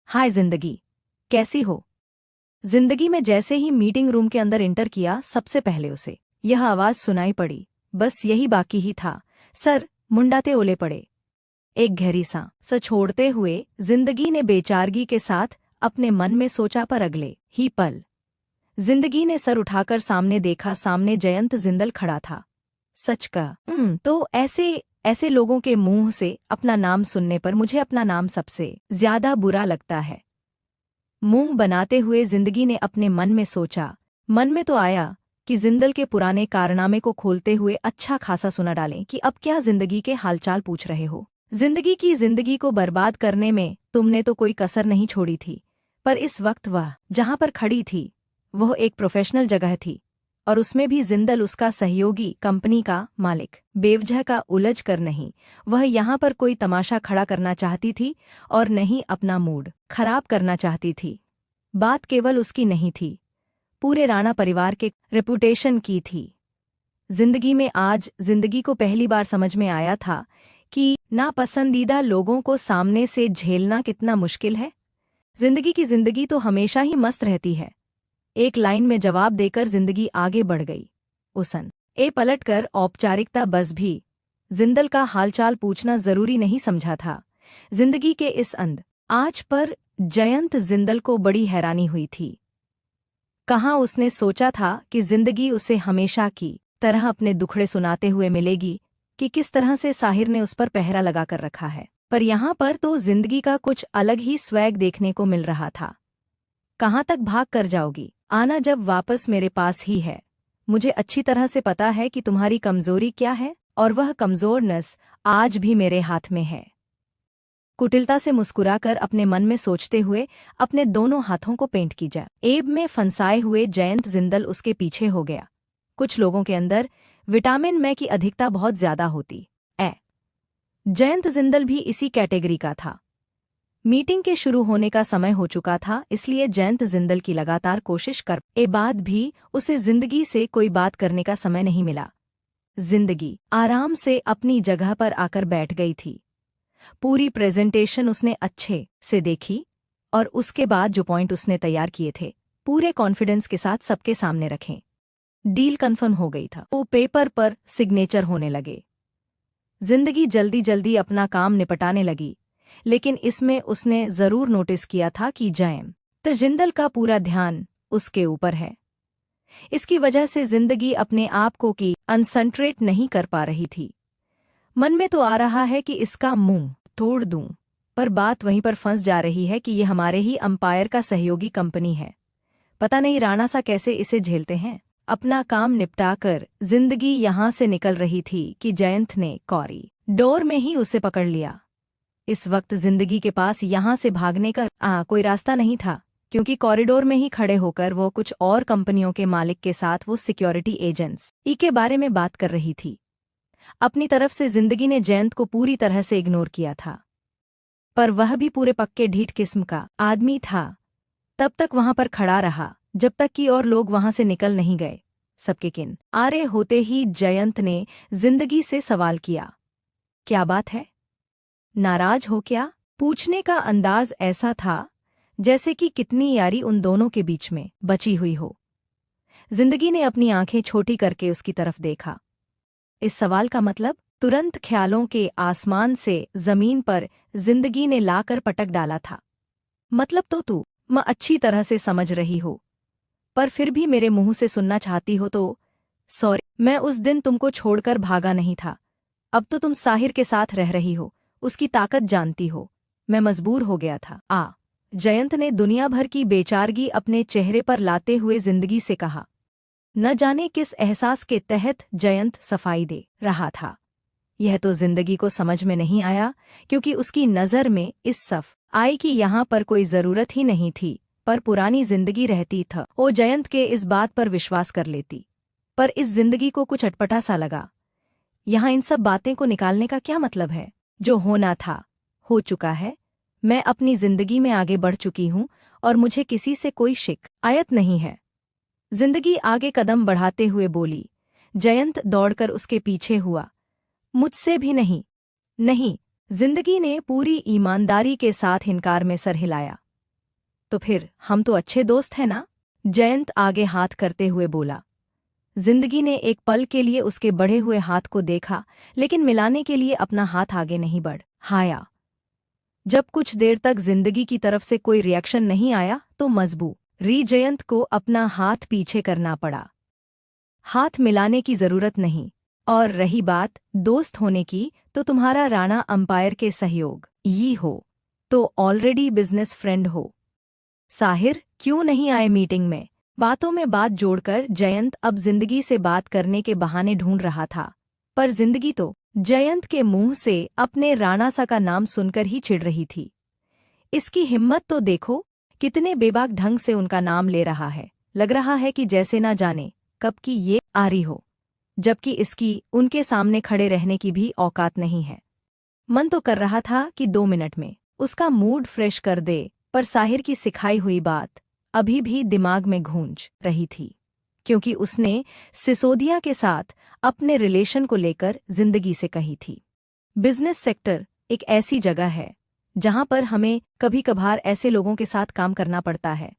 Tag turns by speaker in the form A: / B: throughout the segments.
A: हाय जिंदगी, कैसी हो? जिंदगी में जैसे ही मीटिंग रूम के अंदर इंटर किया, सबसे पहले उसे यह आवाज सुनाई पड़ी। बस यही बाकी ही था। सर मुंडाते ओले पड़े। एक गहरी सांस छोड़ते हुए जिंदगी ने बेचारगी के साथ अपने मन में सोचा, पर अगले ही पल जिंदगी ने सर उठाकर सामने देखा। सामने जयंत जिंदल खड़ा था। सच का तो ऐसे ऐसे लोगों के मुंह से अपना नाम सुनने पर मुझे अपना नाम सबसे ज्यादा बुरा लगता है। मुंह बनाते हुए जिंदगी ने अपने मन में सोचा। मन में तो आया कि जिंदल के पुराने कारनामे को खोलते हुए अच्छा खासा सुना डालें कि अब क्या जिंदगी के हालचाल पूछ रहे हो। जिंदगी को बर्बाद करने में तुमने तो कोई कसर नहीं छोड़ी थी, पर इस वक्त वह जहां पर खड़ी थी वह एक प्रोफेशनल जगह थी, और उसमें भी जिंदल उसका सहयोगी, कंपनी का मालिक। बेवजह का उलझ कर नहीं, वह यहाँ पर कोई तमाशा खड़ा करना चाहती थी और नहीं अपना मूड खराब करना चाहती थी। बात केवल उसकी नहीं थी, पूरे राणा परिवार के रेपुटेशन की थी। जिंदगी में आज जिंदगी को पहली बार समझ में आया था कि नापसंदीदा लोगों को सामने से झेलना कितना मुश्किल है। जिंदगी तो हमेशा ही मस्त रहती है। एक लाइन में जवाब देकर जिंदगी आगे बढ़ गई। उसन पलटकर औपचारिकता बस भी जिंदल का हालचाल पूछना जरूरी नहीं समझा था। जिंदगी के इस आज पर जयंत जिंदल को बड़ी हैरानी हुई थी। कहाँ उसने सोचा था कि जिंदगी उसे हमेशा की तरह अपने दुखड़े सुनाते हुए मिलेगी, कि किस तरह से साहिर ने उस पर पहरा लगाकर रखा है। पर यहाँ पर तो जिंदगी का कुछ अलग ही स्वैग देखने को मिल रहा था। कहाँ तक भाग कर जाओगी? आना जब वापस मेरे पास ही है। मुझे अच्छी तरह से पता है कि तुम्हारी कमजोरी क्या है, और वह कमजोरनेस आज भी मेरे हाथ में है। कुटिलता से मुस्कुराकर अपने मन में सोचते हुए अपने दोनों हाथों को पेंट की जाए। एब में फंसाए हुए जयंत जिंदल उसके पीछे हो गया। कुछ लोगों के अंदर विटामिन में की अधिकता बहुत ज्यादा होती है। जयंत जिंदल भी इसी कैटेगरी का था। मीटिंग के शुरू होने का समय हो चुका था, इसलिए जयंत जिंदल की लगातार कोशिश कर बाद भी उसे जिंदगी से कोई बात करने का समय नहीं मिला। जिंदगी आराम से अपनी जगह पर आकर बैठ गई थी। पूरी प्रेजेंटेशन उसने अच्छे से देखी और उसके बाद जो पॉइंट उसने तैयार किए थे पूरे कॉन्फिडेंस के साथ सबके सामने रखें। डील कन्फर्म हो गई था। वो पेपर पर सिग्नेचर होने लगे। जिंदगी जल्दी जल्दी अपना काम निपटाने लगी, लेकिन इसमें उसने जरूर नोटिस किया था कि जयंत जिंदल का पूरा ध्यान उसके ऊपर है। इसकी वजह से जिंदगी अपने आप को की कंसंट्रेट नहीं कर पा रही थी। मन में तो आ रहा है कि इसका मुंह तोड़ दूं, पर बात वहीं पर फंस जा रही है कि ये हमारे ही अंपायर का सहयोगी कंपनी है। पता नहीं राणा सा कैसे इसे झेलते हैं। अपना काम निपटाकर जिंदगी यहां से निकल रही थी कि जयंत ने कॉरिडोर में ही उसे पकड़ लिया। इस वक्त जिंदगी के पास यहां से भागने का कोई रास्ता नहीं था, क्योंकि कॉरिडोर में ही खड़े होकर वो कुछ और कंपनियों के मालिक के साथ वो सिक्योरिटी एजेंट्स के बारे में बात कर रही थी। अपनी तरफ से जिंदगी ने जयंत को पूरी तरह से इग्नोर किया था, पर वह भी पूरे पक्के ढीठ किस्म का आदमी था। तब तक वहां पर खड़ा रहा जब तक कि और लोग वहां से निकल नहीं गए। सबके किनारे होते ही जयंत ने जिंदगी से सवाल किया, क्या बात है? नाराज हो क्या? पूछने का अंदाज ऐसा था जैसे कि कितनी यारी उन दोनों के बीच में बची हुई हो। जिंदगी ने अपनी आंखें छोटी करके उसकी तरफ देखा। इस सवाल का मतलब तुरंत ख्यालों के आसमान से जमीन पर जिंदगी ने लाकर पटक डाला था। मतलब तो तू मैं अच्छी तरह से समझ रही हो, पर फिर भी मेरे मुंह से सुनना चाहती हो तो सॉरी, मैं उस दिन तुमको छोड़कर भागा नहीं था। अब तो तुम साहिर के साथ रह रही हो, उसकी ताकत जानती हो। मैं मजबूर हो गया था। जयंत ने दुनिया भर की बेचारगी अपने चेहरे पर लाते हुए जिंदगी से कहा। न जाने किस एहसास के तहत जयंत सफाई दे रहा था। यह तो जिंदगी को समझ में नहीं आया, क्योंकि उसकी नज़र में इस सफ आई कि यहाँ पर कोई जरूरत ही नहीं थी, पर पुरानी जिंदगी रहती था। वो जयंत के इस बात पर विश्वास कर लेती, पर इस जिंदगी को कुछ अटपटा सा लगा। यहाँ इन सब बातें को निकालने का क्या मतलब है? जो होना था हो चुका है। मैं अपनी जिंदगी में आगे बढ़ चुकी हूँ और मुझे किसी से कोई शिकायत नहीं है। जिंदगी आगे कदम बढ़ाते हुए बोली। जयंत दौड़कर उसके पीछे हुआ। मुझसे भी नहीं। नहीं, जिंदगी ने पूरी ईमानदारी के साथ इनकार में सर हिलाया। तो फिर हम तो अच्छे दोस्त हैं ना? जयंत आगे हाथ करते हुए बोला। जिंदगी ने एक पल के लिए उसके बढ़े हुए हाथ को देखा, लेकिन मिलाने के लिए अपना हाथ आगे नहीं बढ़ाया। जब कुछ देर तक जिंदगी की तरफ से कोई रिएक्शन नहीं आया तो मजबूरी जयंत को अपना हाथ पीछे करना पड़ा। हाथ मिलाने की जरूरत नहीं, और रही बात दोस्त होने की, तो तुम्हारा राणा अंपायर के सहयोग ये हो तो ऑलरेडी बिजनेस फ्रेंड हो। साहिर क्यों नहीं आए मीटिंग में? बातों में बात जोड़कर जयंत अब जिंदगी से बात करने के बहाने ढूंढ रहा था, पर जिंदगी तो जयंत के मुंह से अपने राणा सा का नाम सुनकर ही चिढ़ रही थी। इसकी हिम्मत तो देखो, कितने बेबाक ढंग से उनका नाम ले रहा है। लग रहा है कि जैसे ना जाने कब की ये आ रही हो, जबकि इसकी उनके सामने खड़े रहने की भी औकात नहीं है। मन तो कर रहा था कि 2 मिनट में उसका मूड फ्रेश कर दे, पर साहिर की सिखाई हुई बात अभी भी दिमाग में गूंज रही थी, क्योंकि उसने सिसोदिया के साथ अपने रिलेशन को लेकर जिंदगी से कही थी। बिजनेस सेक्टर एक ऐसी जगह है जहां पर हमें कभी कभार ऐसे लोगों के साथ काम करना पड़ता है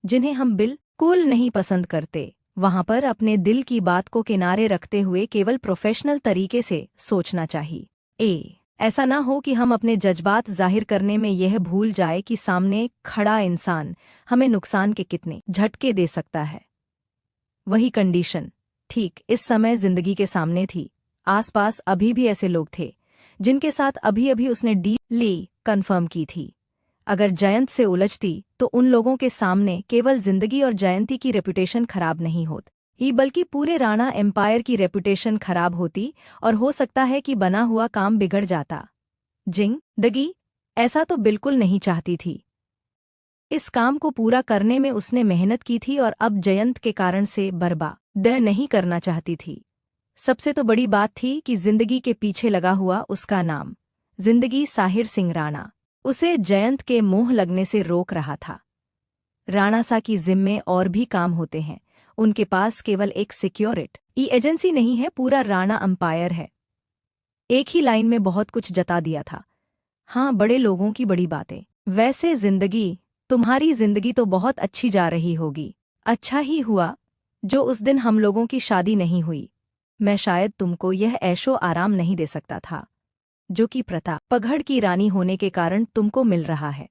A: जिन्हें हम बिल्कुल नहीं पसंद करते। वहां पर अपने दिल की बात को किनारे रखते हुए केवल प्रोफेशनल तरीके से सोचना चाहिए। ऐसा ना हो कि हम अपने जज्बात जाहिर करने में यह भूल जाए कि सामने खड़ा इंसान हमें नुकसान के कितने झटके दे सकता है। वही कंडीशन ठीक इस समय जिंदगी के सामने थी। आसपास अभी भी ऐसे लोग थे जिनके साथ अभी अभी उसने डील कंफर्म की थी। अगर जयंत से उलझती तो उन लोगों के सामने केवल जिंदगी और जयंती की रेपुटेशन खराब नहीं होती, बल्कि पूरे राणा एम्पायर की रेपुटेशन खराब होती, और हो सकता है कि बना हुआ काम बिगड़ जाता। जिंदगी ऐसा तो बिल्कुल नहीं चाहती थी। इस काम को पूरा करने में उसने मेहनत की थी और अब जयंत के कारण से बर्बाद नहीं करना चाहती थी। सबसे तो बड़ी बात थी कि जिंदगी के पीछे लगा हुआ उसका नाम जिंदगी साहिर सिंह राणा उसे जयंत के मुंह लगने से रोक रहा था। राणा सा की जिम्मे और भी काम होते हैं, उनके पास केवल एक सिक्योरिटी एजेंसी नहीं है, पूरा राणा अंपायर है। एक ही लाइन में बहुत कुछ जता दिया था। हाँ, बड़े लोगों की बड़ी बातें। वैसे जिंदगी, तुम्हारी जिंदगी तो बहुत अच्छी जा रही होगी। अच्छा ही हुआ जो उस दिन हम लोगों की शादी नहीं हुई। मैं शायद तुमको यह ऐशो आराम नहीं दे सकता था जो कि प्रताप पगड़ की रानी होने के कारण तुमको मिल रहा है।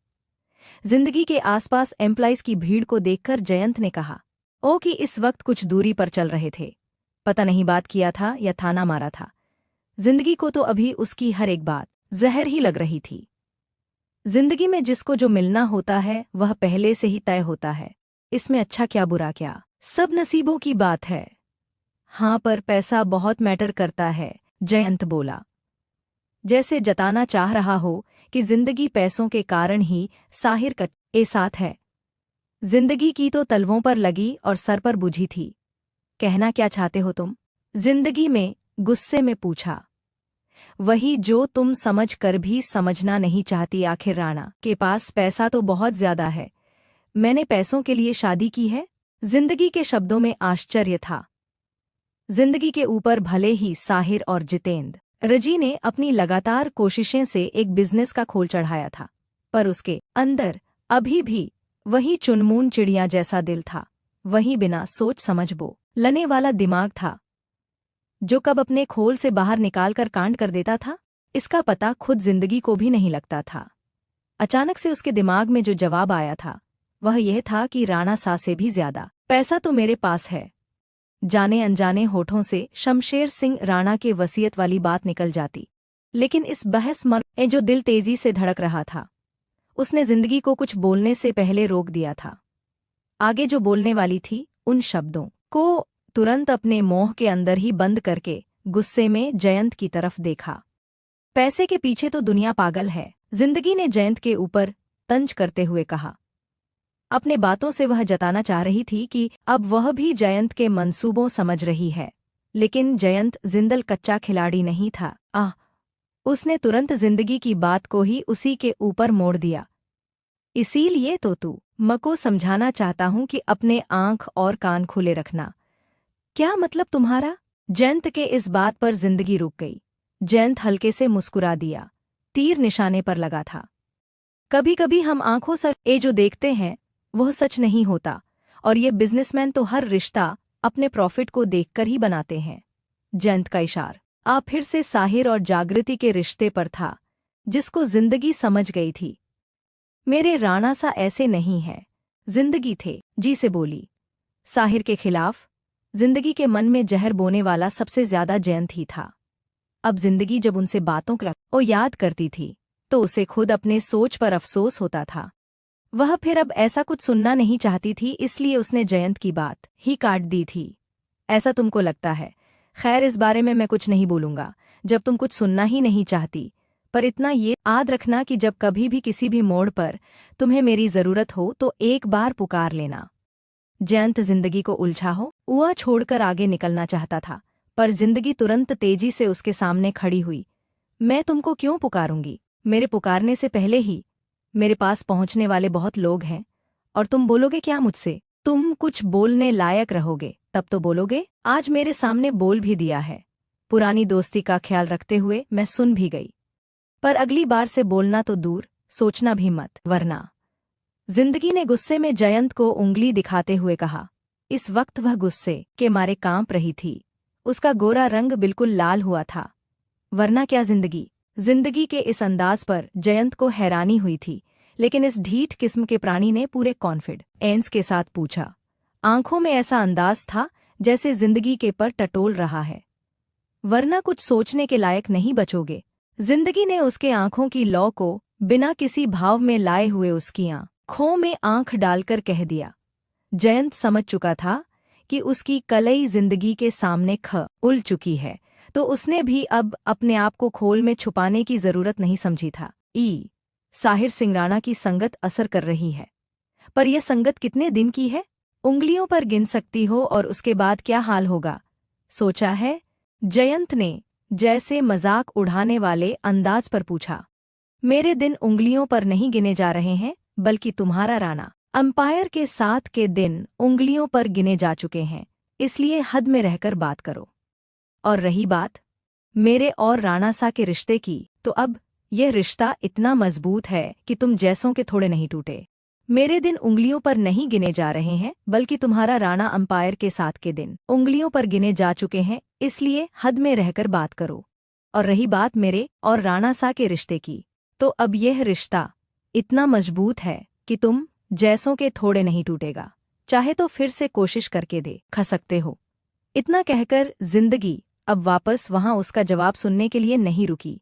A: जिंदगी के आसपास एम्प्लॉइज की भीड़ को देखकर जयंत ने कहा, ओ कि इस वक्त कुछ दूरी पर चल रहे थे, पता नहीं बात किया था या थाना मारा था। जिंदगी को तो अभी उसकी हर एक बात जहर ही लग रही थी। जिंदगी में जिसको जो मिलना होता है वह पहले से ही तय होता है, इसमें अच्छा क्या बुरा क्या, सब नसीबों की बात है। हाँ, पर पैसा बहुत मैटर करता है, जयंत बोला, जैसे जताना चाह रहा हो कि जिंदगी पैसों के कारण ही साहिर के साथ है। जिंदगी की तो तलवों पर लगी और सर पर बुझी थी। कहना क्या चाहते हो तुम? जिंदगी में गुस्से में पूछा। वही जो तुम समझ कर भी समझना नहीं चाहती। आखिर राणा के पास पैसा तो बहुत ज्यादा है। मैंने पैसों के लिए शादी की है? जिंदगी के शब्दों में आश्चर्य था। जिंदगी के ऊपर भले ही साहिर और जितेंद्र रजी ने अपनी लगातार कोशिशें से एक बिजनेस का खोल चढ़ाया था, पर उसके अंदर अभी भी वही चुनमुन चिड़िया जैसा दिल था, वही बिना सोच समझ बोलने वाला दिमाग था जो कब अपने खोल से बाहर निकालकर कांड कर देता था, इसका पता खुद जिंदगी को भी नहीं लगता था। अचानक से उसके दिमाग में जो जवाब आया था वह यह था कि राणा सा से भी ज्यादा पैसा तो मेरे पास है। जाने अनजाने होठों से शमशेर सिंह राणा के वसीयत वाली बात निकल जाती, लेकिन इस बहस में जो दिल तेजी से धड़क रहा था, उसने जिंदगी को कुछ बोलने से पहले रोक दिया था। आगे जो बोलने वाली थी उन शब्दों को तुरंत अपने मोह के अंदर ही बंद करके गुस्से में जयंत की तरफ देखा। पैसे के पीछे तो दुनिया पागल है, जिंदगी ने जयंत के ऊपर तंज करते हुए कहा। अपने बातों से वह जताना चाह रही थी कि अब वह भी जयंत के मंसूबों समझ रही है, लेकिन जयंत जिंदल कच्चा खिलाड़ी नहीं था। उसने तुरंत जिंदगी की बात को ही उसी के ऊपर मोड़ दिया। इसीलिए तो तू मको समझाना चाहता हूं कि अपने आंख और कान खुले रखना। क्या मतलब तुम्हारा? जयंत के इस बात पर जिंदगी रुक गई। जयंत हल्के से मुस्कुरा दिया। तीर निशाने पर लगा था। कभी कभी हम आंखों से जो देखते हैं वह सच नहीं होता, और ये बिजनेसमैन तो हर रिश्ता अपने प्रॉफिट को देखकर ही बनाते हैं। जयंत का इशारा आप फिर से साहिर और जागृति के रिश्ते पर था, जिसको जिंदगी समझ गई थी। मेरे राणा सा ऐसे नहीं है, जिंदगी थे जी से बोली। साहिर के खिलाफ जिंदगी के मन में जहर बोने वाला सबसे ज्यादा जयंत ही था। अब जिंदगी जब उनसे बातों को याद करती थी तो उसे खुद अपने सोच पर अफसोस होता था। वह फिर अब ऐसा कुछ सुनना नहीं चाहती थी, इसलिए उसने जयंत की बात ही काट दी थी। ऐसा तुमको लगता है? खैर, इस बारे में मैं कुछ नहीं बोलूंगा जब तुम कुछ सुनना ही नहीं चाहती, पर इतना ये याद रखना कि जब कभी भी किसी भी मोड़ पर तुम्हें मेरी जरूरत हो तो एक बार पुकार लेना। जयंत जिंदगी को उलझा हुआ छोड़कर आगे निकलना चाहता था, पर जिंदगी तुरंत तेजी से उसके सामने खड़ी हुई। मैं तुमको क्यों पुकारूंगी? मेरे पुकारने से पहले ही मेरे पास पहुंचने वाले बहुत लोग हैं, और तुम बोलोगे क्या मुझसे? तुम कुछ बोलने लायक रहोगे तब तो बोलोगे। आज मेरे सामने बोल भी दिया है। पुरानी दोस्ती का ख्याल रखते हुए मैं सुन भी गई, पर अगली बार से बोलना तो दूर, सोचना भी मत, वरना। जिंदगी ने गुस्से में जयंत को उंगली दिखाते हुए कहा। इस वक्त वह गुस्से के मारे कांप रही थी। उसका गोरा रंग बिल्कुल लाल हुआ था। वरना क्या जिंदगी? जिंदगी के इस अंदाज पर जयंत को हैरानी हुई थी, लेकिन इस ढीठ किस्म के प्राणी ने पूरे कॉन्फिडेंस के साथ पूछा। आंखों में ऐसा अंदाज था जैसे जिंदगी के पर टटोल रहा है। वरना कुछ सोचने के लायक नहीं बचोगे? जिंदगी ने उसके आंखों की लौ को बिना किसी भाव में लाए हुए उसकी आंखों में आंख डालकर कह दिया। जयंत समझ चुका था कि उसकी कलई जिंदगी के सामने उल चुकी है, तो उसने भी अब अपने आप को खोल में छुपाने की जरूरत नहीं समझी था। साहिर सिंगराना की संगत असर कर रही है, पर यह संगत कितने दिन की है? उंगलियों पर गिन सकती हो, और उसके बाद क्या हाल होगा, सोचा है? जयंत ने जैसे मजाक उड़ाने वाले अंदाज पर पूछा। मेरे दिन उंगलियों पर नहीं गिने जा रहे हैं, बल्कि तुम्हारा राणा अंपायर के साथ के दिन उंगलियों पर गिने जा चुके हैं, इसलिए हद में रहकर बात करो। और रही बात मेरे और राणा सा के रिश्ते की, तो अब यह रिश्ता इतना मजबूत है कि तुम जैसों के थोड़े नहीं टूटे। मेरे दिन उंगलियों पर नहीं गिने जा रहे हैं, बल्कि तुम्हारा राणा अंपायर के साथ के दिन उंगलियों पर गिने जा चुके हैं, इसलिए हद में रहकर बात करो। और रही बात मेरे और राणा सा के रिश्ते की, तो अब यह रिश्ता इतना मजबूत है कि तुम जैसों के थोड़े नहीं टूटेगा। चाहे तो फिर से कोशिश करके खा सकते हो। इतना कहकर जिंदगी अब वापस वहां उसका जवाब सुनने के लिए नहीं रुकी।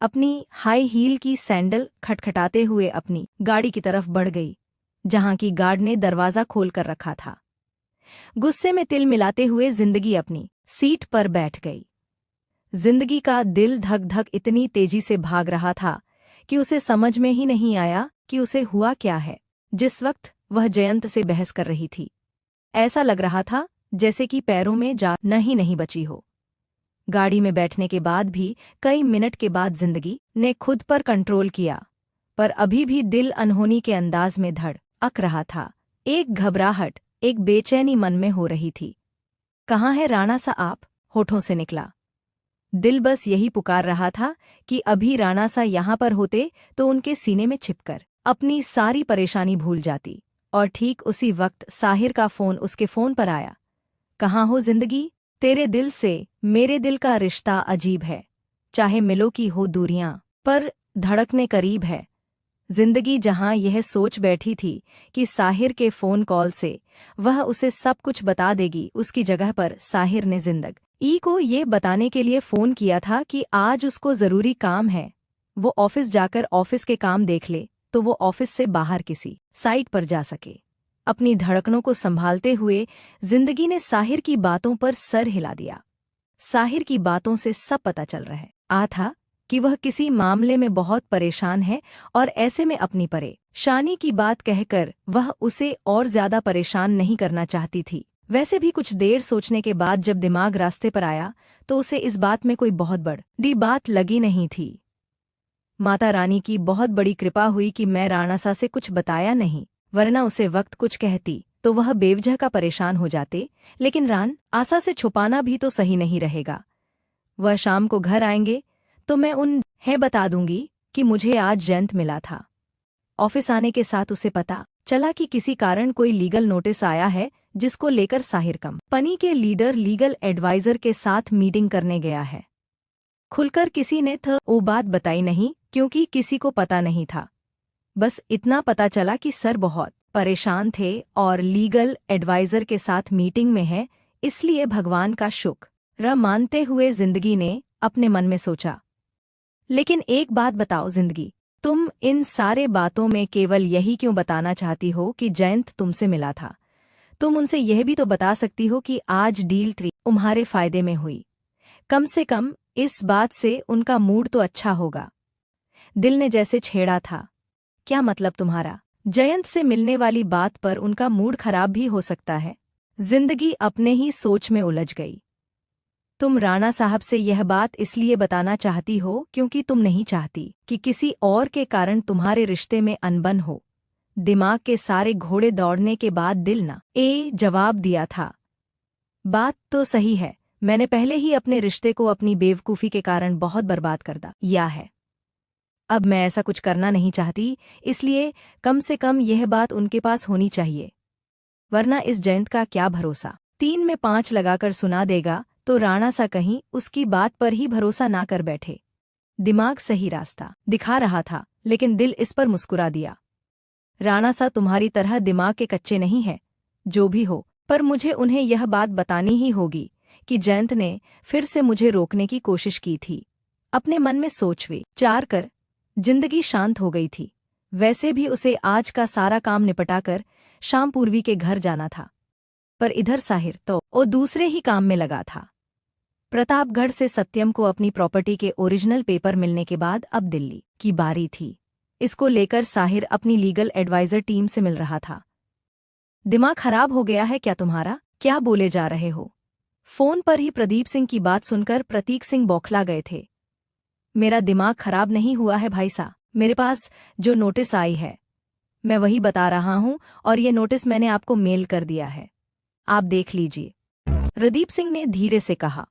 A: अपनी हाई हील की सैंडल खटखटाते हुए अपनी गाड़ी की तरफ बढ़ गई, जहां की गार्ड ने दरवाजा खोल कर रखा था। गुस्से में तिल मिलाते हुए जिंदगी अपनी सीट पर बैठ गई। जिंदगी का दिल धक धक इतनी तेजी से भाग रहा था कि उसे समझ में ही नहीं आया कि उसे हुआ क्या है। जिस वक्त वह जयंत से बहस कर रही थी, ऐसा लग रहा था जैसे कि पैरों में जान ही नहीं बची हो। गाड़ी में बैठने के बाद भी कई मिनट के बाद जिंदगी ने खुद पर कंट्रोल किया, पर अभी भी दिल अनहोनी के अंदाज में धड़क रहा था। एक घबराहट, एक बेचैनी मन में हो रही थी। कहाँ है राणा सा आप? होठों से निकला। दिल बस यही पुकार रहा था कि अभी राणा सा यहाँ पर होते तो उनके सीने में छिपकर अपनी सारी परेशानी भूल जाती। और ठीक उसी वक्त साहिर का फोन उसके फोन पर आया। कहाँ हो जिंदगी? तेरे दिल से मेरे दिल का रिश्ता अजीब है, चाहे मिलो की हो दूरियां, पर धड़कने करीब है। जिंदगी जहां यह सोच बैठी थी कि साहिर के फोन कॉल से वह उसे सब कुछ बता देगी, उसकी जगह पर साहिर ने जिंदगी को ये बताने के लिए फोन किया था कि आज उसको जरूरी काम है। वो ऑफिस जाकर ऑफिस के काम देख ले तो वो ऑफिस से बाहर किसी साइट पर जा सके। अपनी धड़कनों को संभालते हुए जिंदगी ने साहिर की बातों पर सर हिला दिया। साहिर की बातों से सब पता चल रहा था कि वह किसी मामले में बहुत परेशान है, और ऐसे में अपनी परेशानी की बात कहकर वह उसे और ज्यादा परेशान नहीं करना चाहती थी। वैसे भी कुछ देर सोचने के बाद जब दिमाग रास्ते पर आया तो उसे इस बात में कोई बहुत बड़ी बात लगी नहीं थी। माता रानी की बहुत बड़ी कृपा हुई कि मैं राणा सा से कुछ बताया नहीं, वरना उसे वक्त कुछ कहती तो वह बेवजह का परेशान हो जाते। लेकिन रान आशा से छुपाना भी तो सही नहीं रहेगा। वह शाम को घर आएंगे तो मैं उन्हें बता दूंगी कि मुझे आज जयंत मिला था। ऑफिस आने के साथ उसे पता चला कि किसी कारण कोई लीगल नोटिस आया है जिसको लेकर साहिर कंपनी के लीडर लीगल एडवाइजर के साथ मीटिंग करने गया है। खुलकर किसी ने वो बात बताई नहीं क्योंकि किसी को पता नहीं था। बस इतना पता चला कि सर बहुत परेशान थे और लीगल एडवाइजर के साथ मीटिंग में है, इसलिए भगवान का शुक्र मानते हुए जिंदगी ने अपने मन में सोचा। लेकिन एक बात बताओ जिंदगी, तुम इन सारे बातों में केवल यही क्यों बताना चाहती हो कि जयंत तुमसे मिला था? तुम उनसे यह भी तो बता सकती हो कि आज डील तुम्हारे फायदे में हुई। कम से कम इस बात से उनका मूड तो अच्छा होगा। दिल ने जैसे छेड़ा था। क्या मतलब तुम्हारा? जयंत से मिलने वाली बात पर उनका मूड खराब भी हो सकता है। जिंदगी अपने ही सोच में उलझ गई। तुम राणा साहब से यह बात इसलिए बताना चाहती हो क्योंकि तुम नहीं चाहती कि किसी और के कारण तुम्हारे रिश्ते में अनबन हो। दिमाग के सारे घोड़े दौड़ने के बाद दिल ना जवाब दिया था। बात तो सही है, मैंने पहले ही अपने रिश्ते को अपनी बेवकूफ़ी के कारण बहुत बर्बाद कर दिया है। अब मैं ऐसा कुछ करना नहीं चाहती, इसलिए कम से कम यह बात उनके पास होनी चाहिए, वरना इस जयंत का क्या भरोसा। 3 में 5 लगाकर सुना देगा तो राणा सा कहीं उसकी बात पर ही भरोसा ना कर बैठे। दिमाग सही रास्ता दिखा रहा था, लेकिन दिल इस पर मुस्कुरा दिया। राणा सा तुम्हारी तरह दिमाग के कच्चे नहीं है, जो भी हो, पर मुझे उन्हें यह बात बतानी ही होगी कि जयंत ने फिर से मुझे रोकने की कोशिश की थी। अपने मन में सोच विचार कर जिंदगी शांत हो गई थी। वैसे भी उसे आज का सारा काम निपटाकर शाम पूर्वी के घर जाना था, पर इधर साहिर तो वो दूसरे ही काम में लगा था। प्रतापगढ़ से सत्यम को अपनी प्रॉपर्टी के ओरिजिनल पेपर मिलने के बाद अब दिल्ली की बारी थी। इसको लेकर साहिर अपनी लीगल एडवाइजर टीम से मिल रहा था। दिमाग खराब हो गया है क्या तुम्हारा? क्या बोले जा रहे हो? फोन पर ही प्रदीप सिंह की बात सुनकर प्रतीक सिंह बौखला गए थे। मेरा दिमाग खराब नहीं हुआ है भाई साहब, मेरे पास जो नोटिस आई है मैं वही बता रहा हूं, और ये नोटिस मैंने आपको मेल कर दिया है, आप देख लीजिए, प्रदीप सिंह ने धीरे से कहा।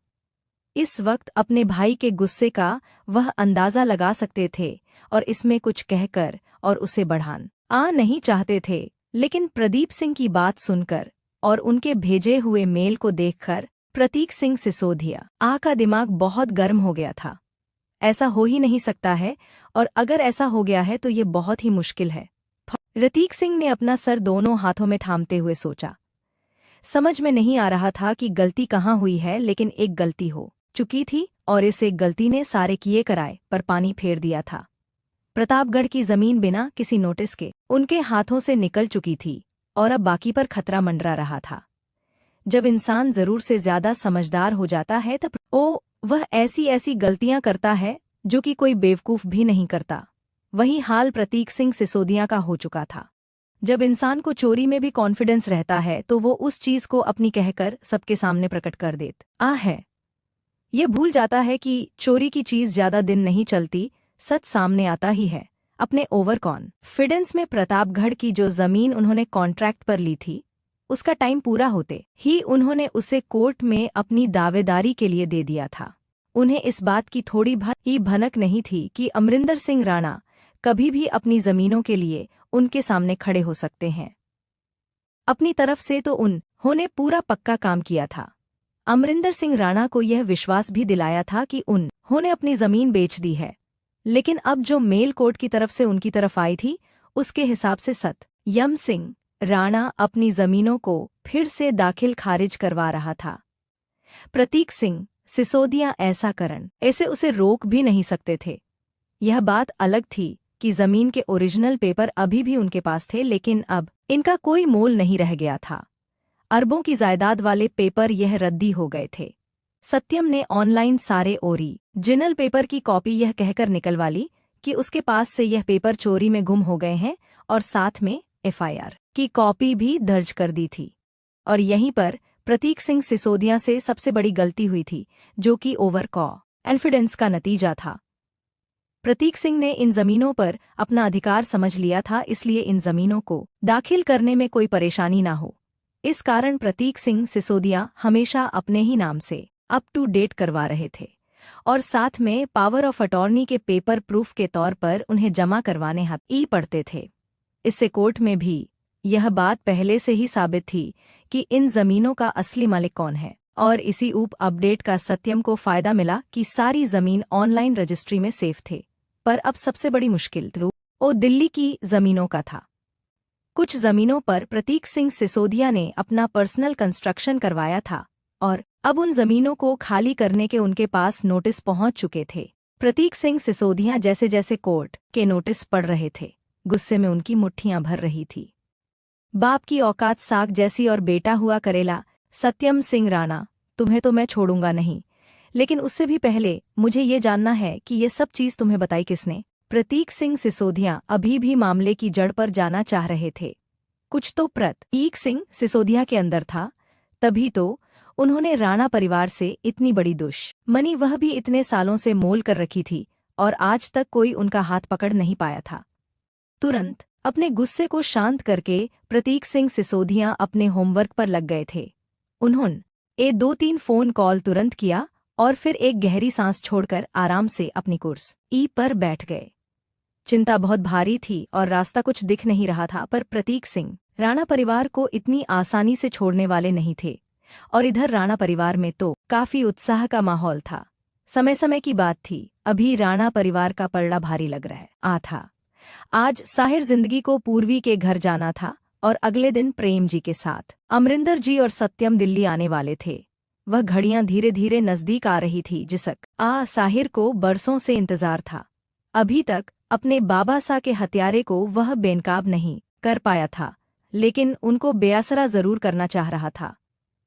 A: इस वक्त अपने भाई के गुस्से का वह अंदाजा लगा सकते थे और इसमें कुछ कहकर और उसे बढ़ाना नहीं चाहते थे, लेकिन प्रदीप सिंह की बात सुनकर और उनके भेजे हुए मेल को देखकर प्रतीक सिंह सिसोदिया का दिमाग बहुत गर्म हो गया था। ऐसा हो ही नहीं सकता है, और अगर ऐसा हो गया है तो ये बहुत ही मुश्किल है। प्रतीक सिंह ने अपना सर दोनों हाथों में थामते हुए सोचा। समझ में नहीं आ रहा था कि गलती कहाँ हुई है, लेकिन एक गलती हो चुकी थी और इस एक गलती ने सारे किए कराए पर पानी फेर दिया था। प्रतापगढ़ की जमीन बिना किसी नोटिस के उनके हाथों से निकल चुकी थी और अब बाकी पर खतरा मंडरा रहा था। जब इंसान जरूर से ज्यादा समझदार हो जाता है तब वह ऐसी ऐसी गलतियां करता है जो कि कोई बेवकूफ भी नहीं करता। वही हाल प्रतीक सिंह सिसोदिया का हो चुका था। जब इंसान को चोरी में भी कॉन्फिडेंस रहता है तो वो उस चीज को अपनी कहकर सबके सामने प्रकट कर देता है। ये भूल जाता है कि चोरी की चीज ज्यादा दिन नहीं चलती, सच सामने आता ही है। अपने ओवर कॉन्फिडेंस में प्रतापगढ़ की जो जमीन उन्होंने कॉन्ट्रैक्ट पर ली थी, उसका टाइम पूरा होते ही उन्होंने उसे कोर्ट में अपनी दावेदारी के लिए दे दिया था। उन्हें इस बात की थोड़ी ही भनक नहीं थी कि अमरिंदर सिंह राणा कभी भी अपनी जमीनों के लिए उनके सामने खड़े हो सकते हैं। अपनी तरफ से तो उन्होंने पूरा पक्का काम किया था। अमरिंदर सिंह राणा को यह विश्वास भी दिलाया था कि उन्होंने अपनी जमीन बेच दी है, लेकिन अब जो मेल कोर्ट की तरफ से उनकी तरफ आई थी, उसके हिसाब से सत्यम सिंह राणा अपनी जमीनों को फिर से दाखिल खारिज करवा रहा था। प्रतीक सिंह सिसोदिया ऐसे उसे रोक भी नहीं सकते थे। यह बात अलग थी कि जमीन के ओरिजिनल पेपर अभी भी उनके पास थे, लेकिन अब इनका कोई मोल नहीं रह गया था। अरबों की जायदाद वाले पेपर यह रद्दी हो गए थे। सत्यम ने ऑनलाइन सारे ओरिजिनल पेपर की कॉपी यह कहकर निकलवा ली कि उसके पास से यह पेपर चोरी में गुम हो गए हैं, और साथ में एफआईआर की कॉपी भी दर्ज कर दी थी। और यहीं पर प्रतीक सिंह सिसोदिया से सबसे बड़ी गलती हुई थी, जो कि ओवर कॉन्फिडेंस का नतीजा था। प्रतीक सिंह ने इन जमीनों पर अपना अधिकार समझ लिया था, इसलिए इन जमीनों को दाखिल करने में कोई परेशानी ना हो, इस कारण प्रतीक सिंह सिसोदिया हमेशा अपने ही नाम से अप टू डेट करवा रहे थे, और साथ में पावर ऑफ अटॉर्नी के पेपर प्रूफ के तौर पर उन्हें जमा करवाने ही पड़ते थे। इससे कोर्ट में भी यह बात पहले से ही साबित थी कि इन जमीनों का असली मालिक कौन है, और इसी अपडेट का सत्यम को फायदा मिला कि सारी जमीन ऑनलाइन रजिस्ट्री में सेफ थे। पर अब सबसे बड़ी मुश्किल दिल्ली की जमीनों का था। कुछ जमीनों पर प्रतीक सिंह सिसोदिया ने अपना पर्सनल कंस्ट्रक्शन करवाया था और अब उन जमीनों को खाली करने के उनके पास नोटिस पहुंच चुके थे। प्रतीक सिंह सिसोदिया जैसे जैसे कोर्ट के नोटिस पढ़ रहे थे, गुस्से में उनकी मुट्ठियां भर रही थी। बाप की औकात साग जैसी और बेटा हुआ करेला। सत्यम सिंह राणा, तुम्हें तो मैं छोड़ूंगा नहीं, लेकिन उससे भी पहले मुझे ये जानना है कि ये सब चीज तुम्हें बताई किसने। प्रतीक सिंह सिसोदिया अभी भी मामले की जड़ पर जाना चाह रहे थे। कुछ तो प्रतीक सिंह सिसोदिया के अंदर था, तभी तो उन्होंने राणा परिवार से इतनी बड़ी दुश्मनी, वह भी इतने सालों से मोल कर रखी थी, और आज तक कोई उनका हाथ पकड़ नहीं पाया था। तुरंत अपने गुस्से को शांत करके प्रतीक सिंह सिसोदिया अपने होमवर्क पर लग गए थे। उन्होंने 2-3 फोन कॉल तुरंत किया और फिर एक गहरी सांस छोड़कर आराम से अपनी कुर्सी पर बैठ गए। चिंता बहुत भारी थी और रास्ता कुछ दिख नहीं रहा था, पर प्रतीक सिंह राणा परिवार को इतनी आसानी से छोड़ने वाले नहीं थे, और इधर राणा परिवार में तो काफी उत्साह का माहौल था। समय समय की बात थी, अभी राणा परिवार का पलड़ा भारी लग रहा था। आज साहिर जिंदगी को पूर्वी के घर जाना था और अगले दिन प्रेम जी के साथ अमरिंदर जी और सत्यम दिल्ली आने वाले थे। वह घड़ियां धीरे धीरे नजदीक आ रही थी, साहिर को बरसों से इंतजार था। अभी तक अपने बाबा सा के हत्यारे को वह बेनकाब नहीं कर पाया था, लेकिन उनको बेअसरा जरूर करना चाह रहा था।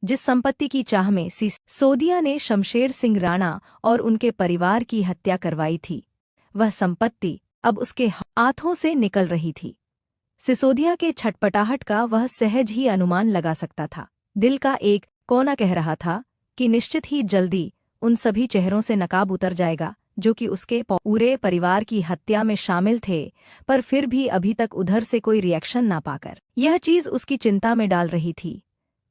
A: जिस संपत्ति की चाह में सिसोदिया ने शमशेर सिंह राणा और उनके परिवार की हत्या करवाई थी, वह संपत्ति अब उसके हाथों से निकल रही थी। सिसोदिया के छटपटाहट का वह सहज ही अनुमान लगा सकता था। दिल का एक कोना कह रहा था कि निश्चित ही जल्दी उन सभी चेहरों से नकाब उतर जाएगा जो कि उसके पूरे परिवार की हत्या में शामिल थे, पर फिर भी अभी तक उधर से कोई रिएक्शन ना पाकर यह चीज उसकी चिंता में डाल रही थी।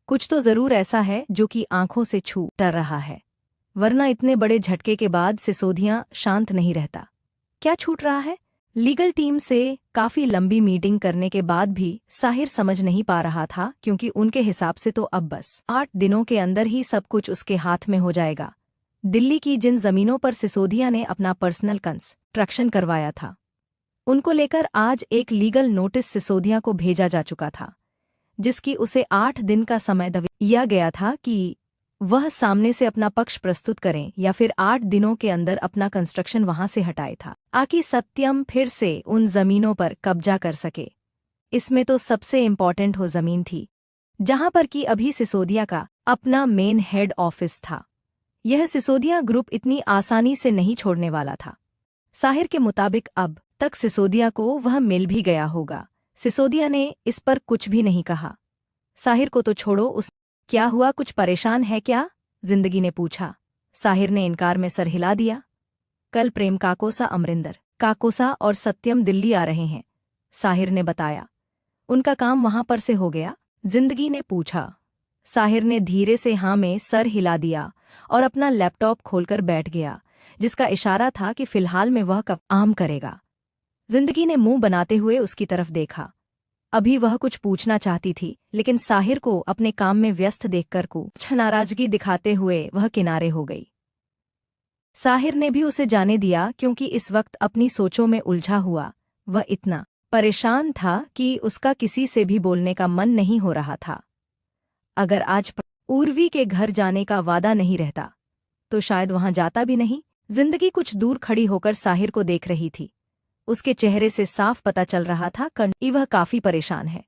A: कुछ तो जरूर ऐसा है जो कि आंखों से छू डर रहा है, वरना इतने बड़े झटके के बाद सिसोदिया शांत नहीं रहता। क्या छूट रहा है? लीगल टीम से काफी लंबी मीटिंग करने के बाद भी साहिर समझ नहीं पा रहा था, क्योंकि उनके हिसाब से तो अब बस 8 दिनों के अंदर ही सब कुछ उसके हाथ में हो जाएगा। दिल्ली की जिन जमीनों पर सिसोदिया ने अपना पर्सनल कंस्ट्रक्शन करवाया था, उनको लेकर आज एक लीगल नोटिस सिसोदिया को भेजा जा चुका था, जिसकी उसे 8 दिन का समय दिया गया था कि वह सामने से अपना पक्ष प्रस्तुत करें या फिर 8 दिनों के अंदर अपना कंस्ट्रक्शन वहां से हटाए था, ताकि सत्यम फिर से उन जमीनों पर कब्जा कर सके। इसमें तो सबसे इम्पॉर्टेंट हो जमीन थी जहां पर कि अभी सिसोदिया का अपना मेन हेड ऑफिस था। यह सिसोदिया ग्रुप इतनी आसानी से नहीं छोड़ने वाला था। साहिर के मुताबिक अब तक सिसोदिया को वह मिल भी गया होगा। सिसोदिया ने इस पर कुछ भी नहीं कहा। साहिर को तो छोड़ो, क्या हुआ, कुछ परेशान है क्या? जिंदगी ने पूछा। साहिर ने इनकार में सर हिला दिया। कल प्रेम काकोसा, अमरिंदर काकोसा और सत्यम दिल्ली आ रहे हैं, साहिर ने बताया। उनका काम वहां पर से हो गया? जिंदगी ने पूछा। साहिर ने धीरे से हाँ में सर हिला दिया और अपना लैपटॉप खोलकर बैठ गया, जिसका इशारा था कि फिलहाल में वह काम करेगा। जिंदगी ने मुंह बनाते हुए उसकी तरफ देखा। अभी वह कुछ पूछना चाहती थी, लेकिन साहिर को अपने काम में व्यस्त देखकर कुछ नाराजगी दिखाते हुए वह किनारे हो गई। साहिर ने भी उसे जाने दिया, क्योंकि इस वक्त अपनी सोचों में उलझा हुआ वह इतना परेशान था कि उसका किसी से भी बोलने का मन नहीं हो रहा था। अगर आज उर्वी के घर जाने का वादा नहीं रहता तो शायद वहां जाता भी नहीं। जिंदगी कुछ दूर खड़ी होकर साहिर को देख रही थी। उसके चेहरे से साफ पता चल रहा था कि वह काफी परेशान है।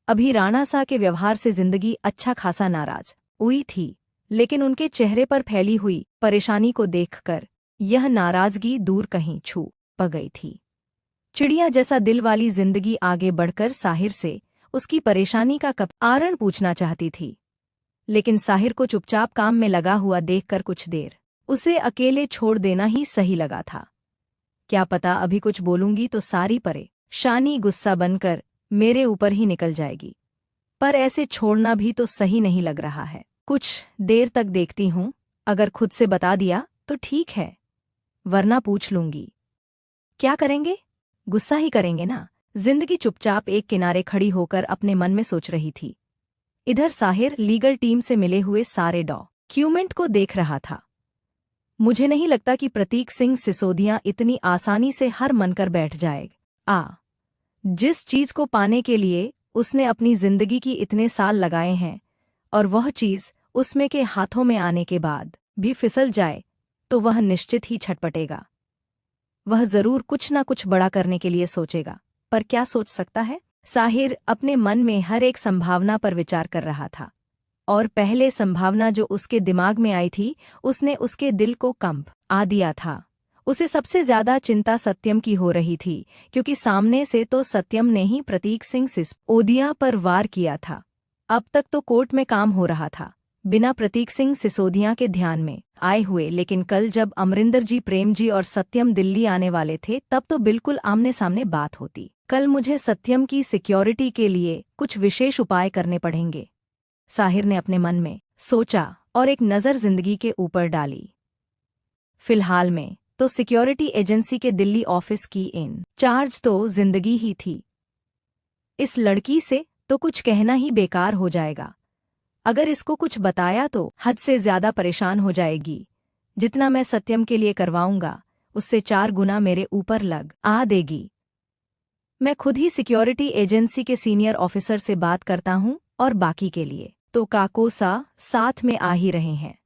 A: अभी राणा सा के व्यवहार से जिंदगी अच्छा खासा नाराज हुई थी, लेकिन उनके चेहरे पर फैली हुई परेशानी को देखकर यह नाराजगी दूर कहीं छू प गई थी। चिड़िया जैसा दिल वाली जिंदगी आगे बढ़कर साहिर से उसकी परेशानी का कारण पूछना चाहती थी, लेकिन साहिर को चुपचाप काम में लगा हुआ देखकर कुछ देर उसे अकेले छोड़ देना ही सही लगा था। क्या पता अभी कुछ बोलूंगी तो सारी परेशानी गुस्सा बनकर मेरे ऊपर ही निकल जाएगी, पर ऐसे छोड़ना भी तो सही नहीं लग रहा है। कुछ देर तक देखती हूँ, अगर खुद से बता दिया तो ठीक है, वरना पूछ लूंगी। क्या करेंगे? गुस्सा ही करेंगे ना? जिंदगी चुपचाप एक किनारे खड़ी होकर अपने मन में सोच रही थी। इधर साहिर लीगल टीम से मिले हुए सारे डॉक्यूमेंट को देख रहा था। मुझे नहीं लगता कि प्रतीक सिंह सिसोदिया इतनी आसानी से हर मनकर बैठ जाएगा। जिस चीज को पाने के लिए उसने अपनी जिंदगी की इतने साल लगाए हैं, और वह चीज उसमें के हाथों में आने के बाद भी फिसल जाए तो वह निश्चित ही छटपटेगा। वह जरूर कुछ न कुछ बड़ा करने के लिए सोचेगा, पर क्या सोच सकता है? साहिर अपने मन में हर एक संभावना पर विचार कर रहा था, और पहले संभावना जो उसके दिमाग में आई थी उसने उसके दिल को कंप आ दिया था। उसे सबसे ज्यादा चिंता सत्यम की हो रही थी, क्योंकि सामने से तो सत्यम ने ही प्रतीक सिंह सिसोदिया पर वार किया था। अब तक तो कोर्ट में काम हो रहा था बिना प्रतीक सिंह सिसोदिया के ध्यान में आए हुए, लेकिन कल जब अमरिंदर जी, प्रेम जी और सत्यम दिल्ली आने वाले थे तब तो बिल्कुल आमने सामने बात होती। कल मुझे सत्यम की सिक्योरिटी के लिए कुछ विशेष उपाय करने पड़ेंगे, साहिर ने अपने मन में सोचा और एक नज़र जिंदगी के ऊपर डाली। फिलहाल में तो सिक्योरिटी एजेंसी के दिल्ली ऑफिस की इंचार्ज तो जिंदगी ही थी। इस लड़की से तो कुछ कहना ही बेकार हो जाएगा। अगर इसको कुछ बताया तो हद से ज्यादा परेशान हो जाएगी। जितना मैं सत्यम के लिए करवाऊंगा उससे 4 गुना मेरे ऊपर लग आ देगी। मैं खुद ही सिक्योरिटी एजेंसी के सीनियर ऑफिसर से बात करता हूं, और बाकी के लिए तो काकोसा साथ में आ ही रहे हैं।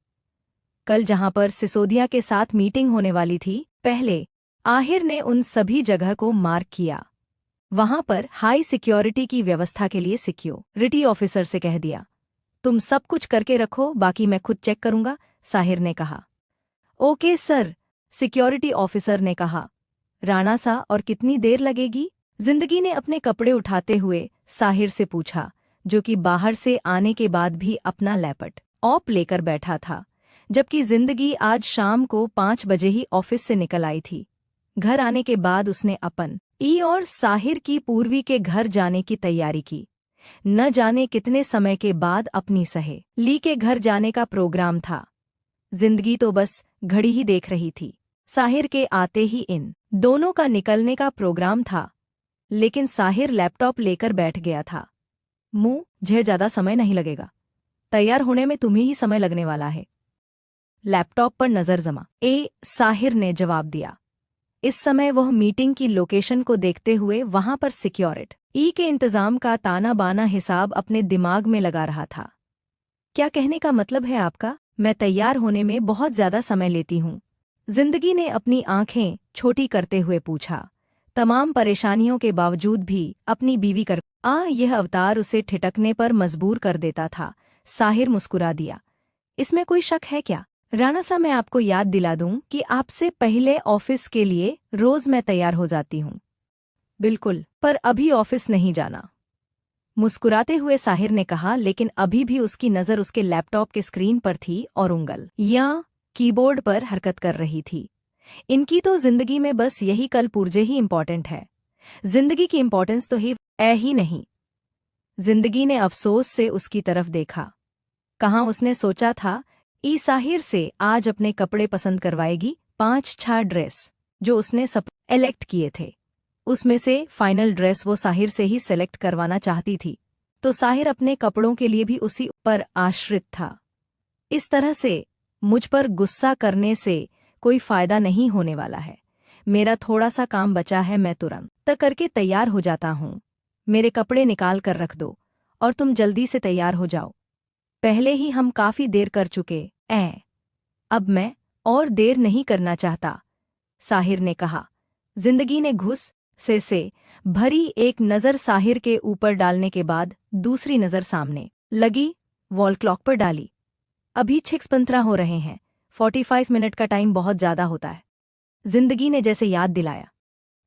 A: कल जहां पर सिसोदिया के साथ मीटिंग होने वाली थी, पहले आहिर ने उन सभी जगह को मार्क किया। वहां पर हाई सिक्योरिटी की व्यवस्था के लिए सिक्योरिटी ऑफिसर से कह दिया, तुम सब कुछ करके रखो, बाकी मैं खुद चेक करूंगा, साहिर ने कहा। ओके सर, सिक्योरिटी ऑफिसर ने कहा। राणा सा, और कितनी देर लगेगी? जिंदगी ने अपने कपड़े उठाते हुए साहिर से पूछा, जो कि बाहर से आने के बाद भी अपना लैपटॉप लेकर बैठा था, जबकि जिंदगी आज शाम को 5 बजे ही ऑफिस से निकल आई थी। घर आने के बाद उसने अपन और साहिर की पूर्वी के घर जाने की तैयारी की। न जाने कितने समय के बाद अपनी सहेली के घर जाने का प्रोग्राम था। जिंदगी तो बस घड़ी ही देख रही थी। साहिर के आते ही इन दोनों का निकलने का प्रोग्राम था, लेकिन साहिर लैपटॉप लेकर बैठ गया था। मुझे ज्यादा समय नहीं लगेगा, तैयार होने में तुम्हें ही समय लगने वाला है। लैपटॉप पर नजर जमा साहिर ने जवाब दिया। इस समय वह मीटिंग की लोकेशन को देखते हुए वहां पर सिक्योरिटी के इंतजाम का ताना बाना हिसाब अपने दिमाग में लगा रहा था। क्या कहने का मतलब है आपका? मैं तैयार होने में बहुत ज्यादा समय लेती हूँ, जिंदगी ने अपनी आंखें छोटी करते हुए पूछा। तमाम परेशानियों के बावजूद भी अपनी बीवी कर यह अवतार उसे ठिठकने पर मजबूर कर देता था। साहिर मुस्कुरा दिया। इसमें कोई शक है क्या? राणा सा, मैं आपको याद दिला दूं कि आपसे पहले ऑफिस के लिए रोज मैं तैयार हो जाती हूँ। बिल्कुल, पर अभी ऑफिस नहीं जाना, मुस्कुराते हुए साहिर ने कहा, लेकिन अभी भी उसकी नज़र उसके लैपटॉप के स्क्रीन पर थी और उंगल या कीबोर्ड पर हरकत कर रही थी। इनकी तो जिंदगी में बस यही कल पुर्जे ही इम्पॉर्टेंट है, जिंदगी की इम्पॉर्टेंस तो ही नहीं। जिंदगी ने अफसोस से उसकी तरफ देखा। कहाँ उसने सोचा था साहिर से आज अपने कपड़े पसंद करवाएगी। 5-6 ड्रेस जो उसने सब एलेक्ट किए थे, उसमें से फाइनल ड्रेस वो साहिर से ही सेलेक्ट करवाना चाहती थी, तो साहिर अपने कपड़ों के लिए भी उसी पर आश्रित था। इस तरह से मुझ पर गुस्सा करने से कोई फायदा नहीं होने वाला है। मेरा थोड़ा सा काम बचा है, मैं तुरंत करके तैयार हो जाता हूँ। मेरे कपड़े निकाल कर रख दो और तुम जल्दी से तैयार हो जाओ। पहले ही हम काफी देर कर चुके अब मैं और देर नहीं करना चाहता, साहिर ने कहा। जिंदगी ने घुस से भरी एक नज़र साहिर के ऊपर डालने के बाद दूसरी नज़र सामने लगी वॉल क्लॉक पर डाली। अभी 6:15 हो रहे हैं, 45 मिनट का टाइम बहुत ज्यादा होता है, जिंदगी ने जैसे याद दिलाया।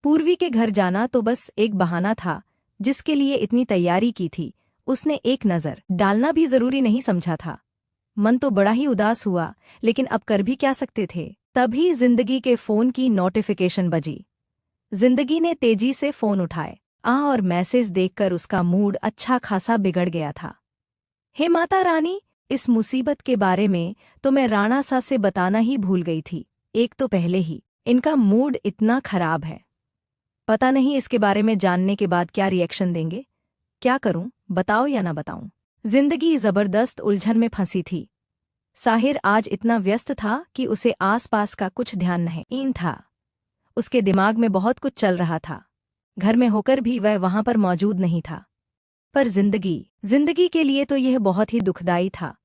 A: पूर्वी के घर जाना तो बस एक बहाना था, जिसके लिए इतनी तैयारी की थी उसने एक नज़र डालना भी जरूरी नहीं समझा था। मन तो बड़ा ही उदास हुआ, लेकिन अब कर भी क्या सकते थे। तभी जिंदगी के फोन की नोटिफिकेशन बजी। जिंदगी ने तेजी से फोन उठाए और मैसेज देखकर उसका मूड अच्छा खासा बिगड़ गया था। हे माता रानी, इस मुसीबत के बारे में तो मैं राणा सा से बताना ही भूल गई थी। एक तो पहले ही इनका मूड इतना खराब है, पता नहीं इसके बारे में जानने के बाद क्या रिएक्शन देंगे। क्या करूं, बताओ या ना बताऊं। जिंदगी जबरदस्त उलझन में फंसी थी। साहिर आज इतना व्यस्त था कि उसे आसपास का कुछ ध्यान नहीं था। उसके दिमाग में बहुत कुछ चल रहा था। घर में होकर भी वह वहां पर मौजूद नहीं था। पर जिंदगी के लिए तो यह बहुत ही दुखदाई था।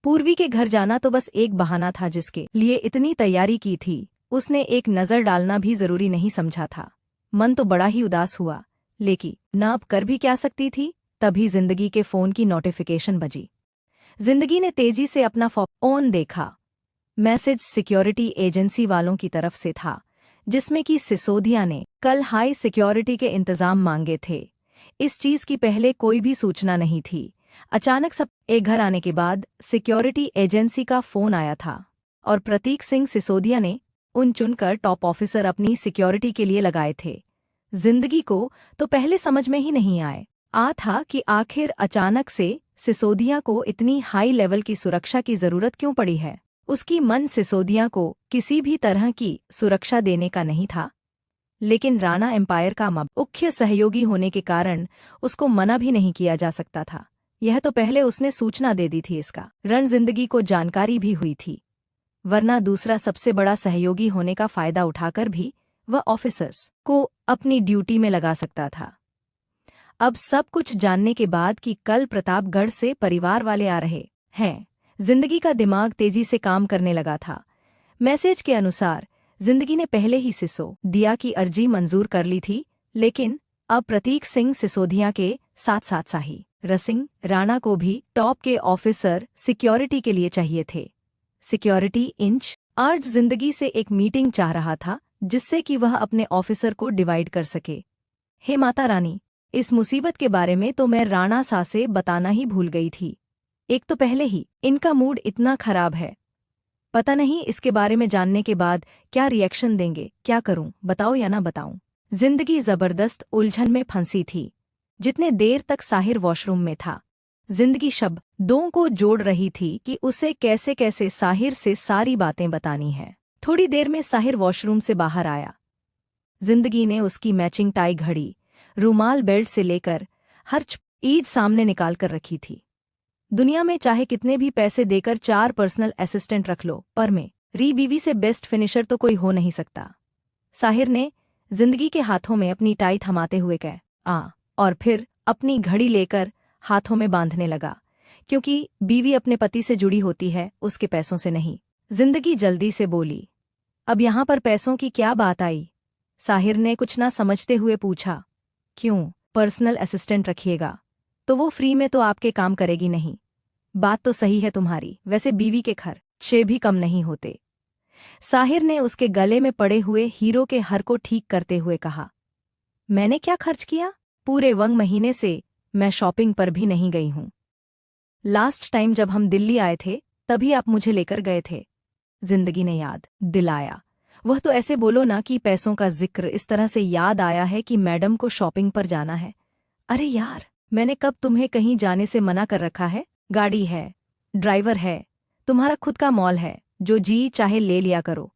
A: पूर्वी के घर जाना तो बस एक बहाना था जिसके लिए इतनी तैयारी की थी। उसने एक नज़र डालना भी जरूरी नहीं समझा था। मन तो बड़ा ही उदास हुआ, लेकिन ना अब कर भी क्या सकती थी। तभी जिंदगी के फोन की नोटिफिकेशन बजी। जिंदगी ने तेजी से अपना फोन देखा। मैसेज सिक्योरिटी एजेंसी वालों की तरफ से था, जिसमें कि सिसोदिया ने कल हाई सिक्योरिटी के इंतजाम मांगे थे। इस चीज की पहले कोई भी सूचना नहीं थी। अचानक सब एक घर आने के बाद सिक्योरिटी एजेंसी का फोन आया था और प्रतीक सिंह सिसोदिया ने उन चुनकर टॉप ऑफिसर अपनी सिक्योरिटी के लिए लगाए थे। जिंदगी को तो पहले समझ में ही नहीं आ था कि आखिर अचानक से सिसोदिया को इतनी हाई लेवल की सुरक्षा की जरूरत क्यों पड़ी है। उसकी मन सिसोदिया को किसी भी तरह की सुरक्षा देने का नहीं था, लेकिन राणा एम्पायर का मुख्य सहयोगी होने के कारण उसको मना भी नहीं किया जा सकता था। यह तो पहले उसने सूचना दे दी थी। इसका रण जिंदगी को जानकारी भी हुई थी, वरना दूसरा सबसे बड़ा सहयोगी होने का फायदा उठाकर भी वह ऑफिसर्स को अपनी ड्यूटी में लगा सकता था। अब सब कुछ जानने के बाद कि कल प्रतापगढ़ से परिवार वाले आ रहे हैं, जिंदगी का दिमाग तेजी से काम करने लगा था। मैसेज के अनुसार जिंदगी ने पहले ही सिसोदिया की अर्जी मंजूर कर ली थी, लेकिन अब प्रतीक सिंह सिसोदिया के साथ साथ साहिर सिंह राणा को भी टॉप के ऑफिसर सिक्योरिटी के लिए चाहिए थे। सिक्योरिटी इंचार्ज जिंदगी से एक मीटिंग चाह रहा था, जिससे कि वह अपने ऑफिसर को डिवाइड कर सके। हे माता रानी, इस मुसीबत के बारे में तो मैं राणा सा से बताना ही भूल गई थी। एक तो पहले ही इनका मूड इतना खराब है, पता नहीं इसके बारे में जानने के बाद क्या रिएक्शन देंगे। क्या करूं, बताओ या ना बताऊं। जिंदगी जबरदस्त उलझन में फंसी थी। जितने देर तक साहिर वॉशरूम में था, जिंदगी शब्दों को जोड़ रही थी कि उसे कैसे कैसे साहिर से सारी बातें बतानी है। थोड़ी देर में साहिर वॉशरूम से बाहर आया। जिंदगी ने उसकी मैचिंग टाई, घड़ी, रूमाल, बेल्ट से लेकर हर चीज सामने निकाल कर रखी थी। दुनिया में चाहे कितने भी पैसे देकर 4 पर्सनल असिस्टेंट रख लो, पर मेरी बीवी से बेस्ट फिनिशर तो कोई हो नहीं सकता। साहिर ने जिंदगी के हाथों में अपनी टाई थमाते हुए कहा और फिर अपनी घड़ी लेकर हाथों में बांधने लगा, क्योंकि बीवी अपने पति से जुड़ी होती है, उसके पैसों से नहीं। जिंदगी जल्दी से बोली, अब यहाँ पर पैसों की क्या बात आई? साहिर ने कुछ ना समझते हुए पूछा। क्यों, पर्सनल असिस्टेंट रखिएगा तो वो फ्री में तो आपके काम करेगी नहीं। बात तो सही है तुम्हारी, वैसे बीवी के खर्चे भी कम नहीं होते। साहिर ने उसके गले में पड़े हुए हीरो के हर को ठीक करते हुए कहा। मैंने क्या खर्च किया? पूरे 1 महीने से मैं शॉपिंग पर भी नहीं गई हूं। लास्ट टाइम जब हम दिल्ली आए थे तभी आप मुझे लेकर गए थे। जिंदगी ने याद दिलाया। वह तो ऐसे बोलो ना कि पैसों का जिक्र इस तरह से याद आया है कि मैडम को शॉपिंग पर जाना है। अरे यार, मैंने कब तुम्हें कहीं जाने से मना कर रखा है? गाड़ी है, ड्राइवर है, तुम्हारा खुद का मॉल है, जो जी चाहे ले लिया करो।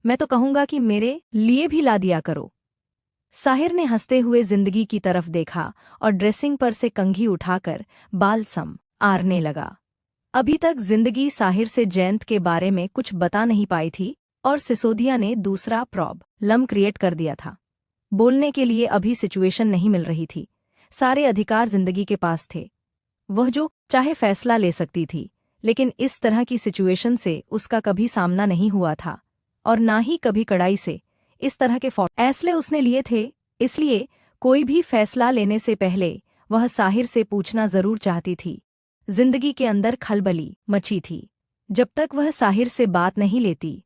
A: मैं तो कहूंगा कि मेरे लिए भी ला दिया करो। साहिर ने हंसते हुए जिंदगी की तरफ देखा और ड्रेसिंग पर से कंघी उठाकर बाल संवारने लगा। अभी तक जिंदगी साहिर से जयंत के बारे में कुछ बता नहीं पाई थी और सिसोदिया ने दूसरा प्रॉब्लम क्रिएट कर दिया था। बोलने के लिए अभी सिचुएशन नहीं मिल रही थी। सारे अधिकार जिंदगी के पास थे, वह जो चाहे फैसला ले सकती थी, लेकिन इस तरह की सिचुएशन से उसका कभी सामना नहीं हुआ था और ना ही कभी कड़ाई से इस तरह के फैसले उसने लिए थे। इसलिए कोई भी फैसला लेने से पहले वह साहिर से पूछना जरूर चाहती थी। जिंदगी के अंदर खलबली मची थी। जब तक वह साहिर से बात नहीं लेती,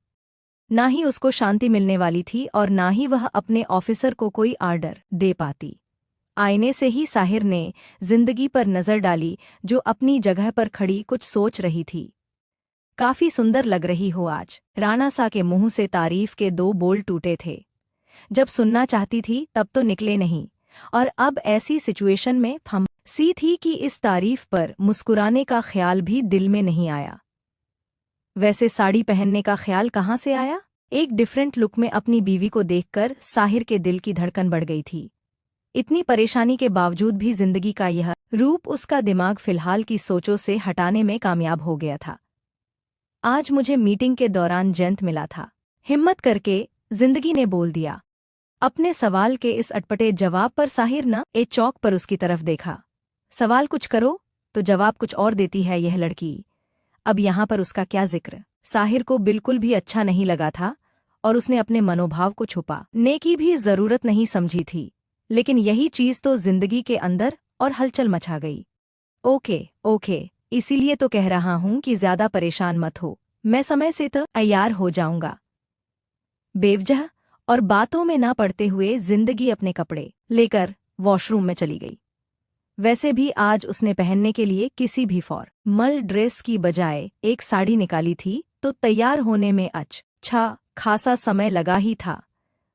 A: ना ही उसको शांति मिलने वाली थी और ना ही वह अपने ऑफिसर को कोई आर्डर दे पाती। आईने से ही साहिर ने जिंदगी पर नजर डाली, जो अपनी जगह पर खड़ी कुछ सोच रही थी। काफी सुंदर लग रही हो आज। राणा सा के मुंह से तारीफ के 2 बोल टूटे थे। जब सुनना चाहती थी तब तो निकले नहीं, और अब ऐसी सिचुएशन में फंसी थी कि इस तारीफ पर मुस्कुराने का ख्याल भी दिल में नहीं आया। वैसे साड़ी पहनने का ख्याल कहाँ से आया? एक डिफरेंट लुक में अपनी बीवी को देखकर साहिर के दिल की धड़कन बढ़ गई थी। इतनी परेशानी के बावजूद भी जिंदगी का यह रूप उसका दिमाग फिलहाल की सोचों से हटाने में कामयाब हो गया था। आज मुझे मीटिंग के दौरान जयंत मिला था। हिम्मत करके जिंदगी ने बोल दिया। अपने सवाल के इस अटपटे जवाब पर साहिर न एक चौक पर उसकी तरफ देखा। सवाल कुछ करो तो जवाब कुछ और देती है यह लड़की। अब यहाँ पर उसका क्या जिक्र। साहिर को बिल्कुल भी अच्छा नहीं लगा था और उसने अपने मनोभाव को छुपाने की भी जरूरत नहीं समझी थी, लेकिन यही चीज तो जिंदगी के अंदर और हलचल मचा गई। ओके, इसीलिए तो कह रहा हूं कि ज्यादा परेशान मत हो, मैं समय से तो तैयार हो जाऊंगा। बेवजह और बातों में ना पड़ते हुए जिंदगी अपने कपड़े लेकर वॉशरूम में चली गई। वैसे भी आज उसने पहनने के लिए किसी भी फॉर्मल ड्रेस की बजाय एक साड़ी निकाली थी, तो तैयार होने में अच्छा खासा समय लगा ही था।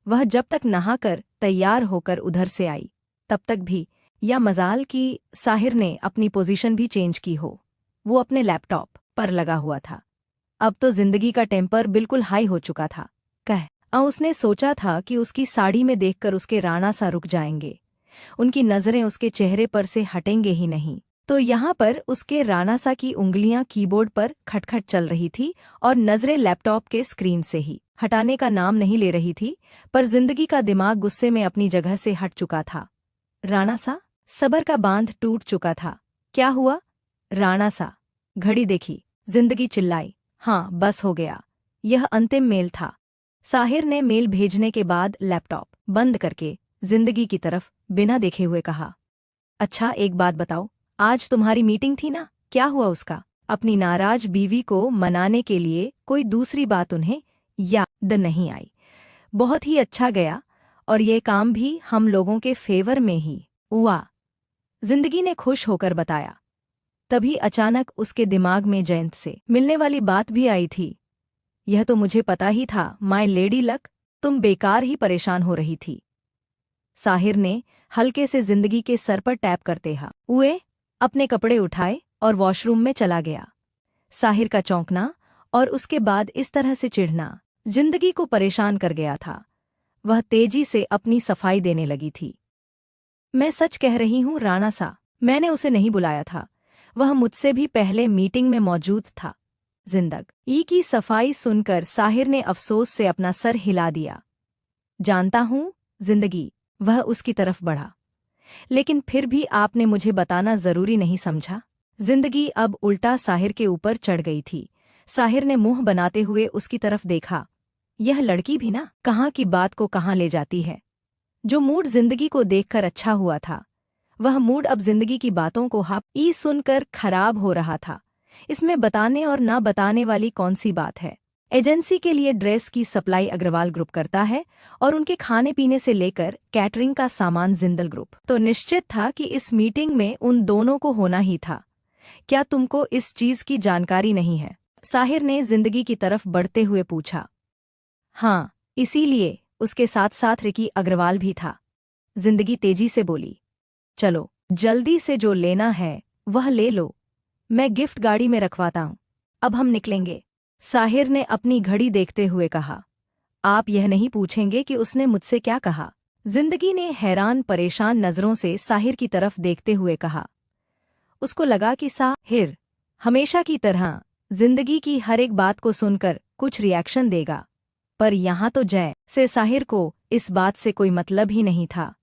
A: वह जब तक नहाकर तैयार होकर उधर से आई, तब तक भी या मजाल कि साहिर ने अपनी पोजीशन भी चेंज की हो। वो अपने लैपटॉप पर लगा हुआ था। अब तो जिंदगी का टेम्पर बिल्कुल हाई हो चुका था। उसने सोचा था कि उसकी साड़ी में देखकर उसके राणा सा रुक जाएंगे, उनकी नजरें उसके चेहरे पर से हटेंगे ही नहीं। तो यहाँ पर उसके राणा सा की उंगलियां कीबोर्ड पर खटखट चल रही थी और नजरें लैपटॉप के स्क्रीन से ही हटाने का नाम नहीं ले रही थी। पर जिंदगी का दिमाग गुस्से में अपनी जगह से हट चुका था। राणा सा, सबर का बांध टूट चुका था। क्या हुआ राणा सा? घड़ी देखी, जिंदगी चिल्लाई। हाँ, बस हो गया, यह अंतिम मेल था। साहिर ने मेल भेजने के बाद लैपटॉप बंद करके जिंदगी की तरफ बिना देखे हुए कहा, अच्छा एक बात बताओ, आज तुम्हारी मीटिंग थी ना, क्या हुआ उसका? अपनी नाराज बीवी को मनाने के लिए कोई दूसरी बात उन्हें याद नहीं आई। बहुत ही अच्छा गया और ये काम भी हम लोगों के फेवर में ही हुआ, जिंदगी ने खुश होकर बताया। तभी अचानक उसके दिमाग में जयंत से मिलने वाली बात भी आई थी। यह तो मुझे पता ही था माय लेडी लक, तुम बेकार ही परेशान हो रही थी। साहिर ने हल्के से जिंदगी के सर पर टैप करते हुए अपने कपड़े उठाए और वॉशरूम में चला गया। साहिर का चौंकना और उसके बाद इस तरह से चिढ़ना जिंदगी को परेशान कर गया था। वह तेजी से अपनी सफाई देने लगी थी। मैं सच कह रही हूँ राणा सा, मैंने उसे नहीं बुलाया था, वह मुझसे भी पहले मीटिंग में मौजूद था। जिंदगी की सफाई सुनकर साहिर ने अफसोस से अपना सर हिला दिया। जानता हूँ जिंदगी, वह उसकी तरफ बढ़ा, लेकिन फिर भी आपने मुझे बताना जरूरी नहीं समझा? जिंदगी अब उल्टा साहिर के ऊपर चढ़ गई थी। साहिर ने मुंह बनाते हुए उसकी तरफ देखा। यह लड़की भी ना कहाँ की बात को कहाँ ले जाती है। जो मूड जिंदगी को देखकर अच्छा हुआ था, वह मूड अब जिंदगी की बातों को ई सुनकर खराब हो रहा था। इसमें बताने और ना बताने वाली कौन सी बात है? एजेंसी के लिए ड्रेस की सप्लाई अग्रवाल ग्रुप करता है और उनके खाने पीने से लेकर कैटरिंग का सामान जिंदल ग्रुप। तो निश्चित था कि इस मीटिंग में उन दोनों को होना ही था। क्या तुमको इस चीज की जानकारी नहीं है? साहिर ने जिंदगी की तरफ बढ़ते हुए पूछा। हाँ, इसीलिए उसके साथ साथ रिकी अग्रवाल भी था। जिंदगी तेजी से बोली। चलो जल्दी से जो लेना है वह ले लो, मैं गिफ्ट गाड़ी में रखवाता हूँ, अब हम निकलेंगे। साहिर ने अपनी घड़ी देखते हुए कहा। आप यह नहीं पूछेंगे कि उसने मुझसे क्या कहा? जिंदगी ने हैरान परेशान नजरों से साहिर की तरफ देखते हुए कहा। उसको लगा कि साहिर हमेशा की तरह जिंदगी की हर एक बात को सुनकर कुछ रिएक्शन देगा, पर यहाँ तो जय से साहिर को इस बात से कोई मतलब ही नहीं था।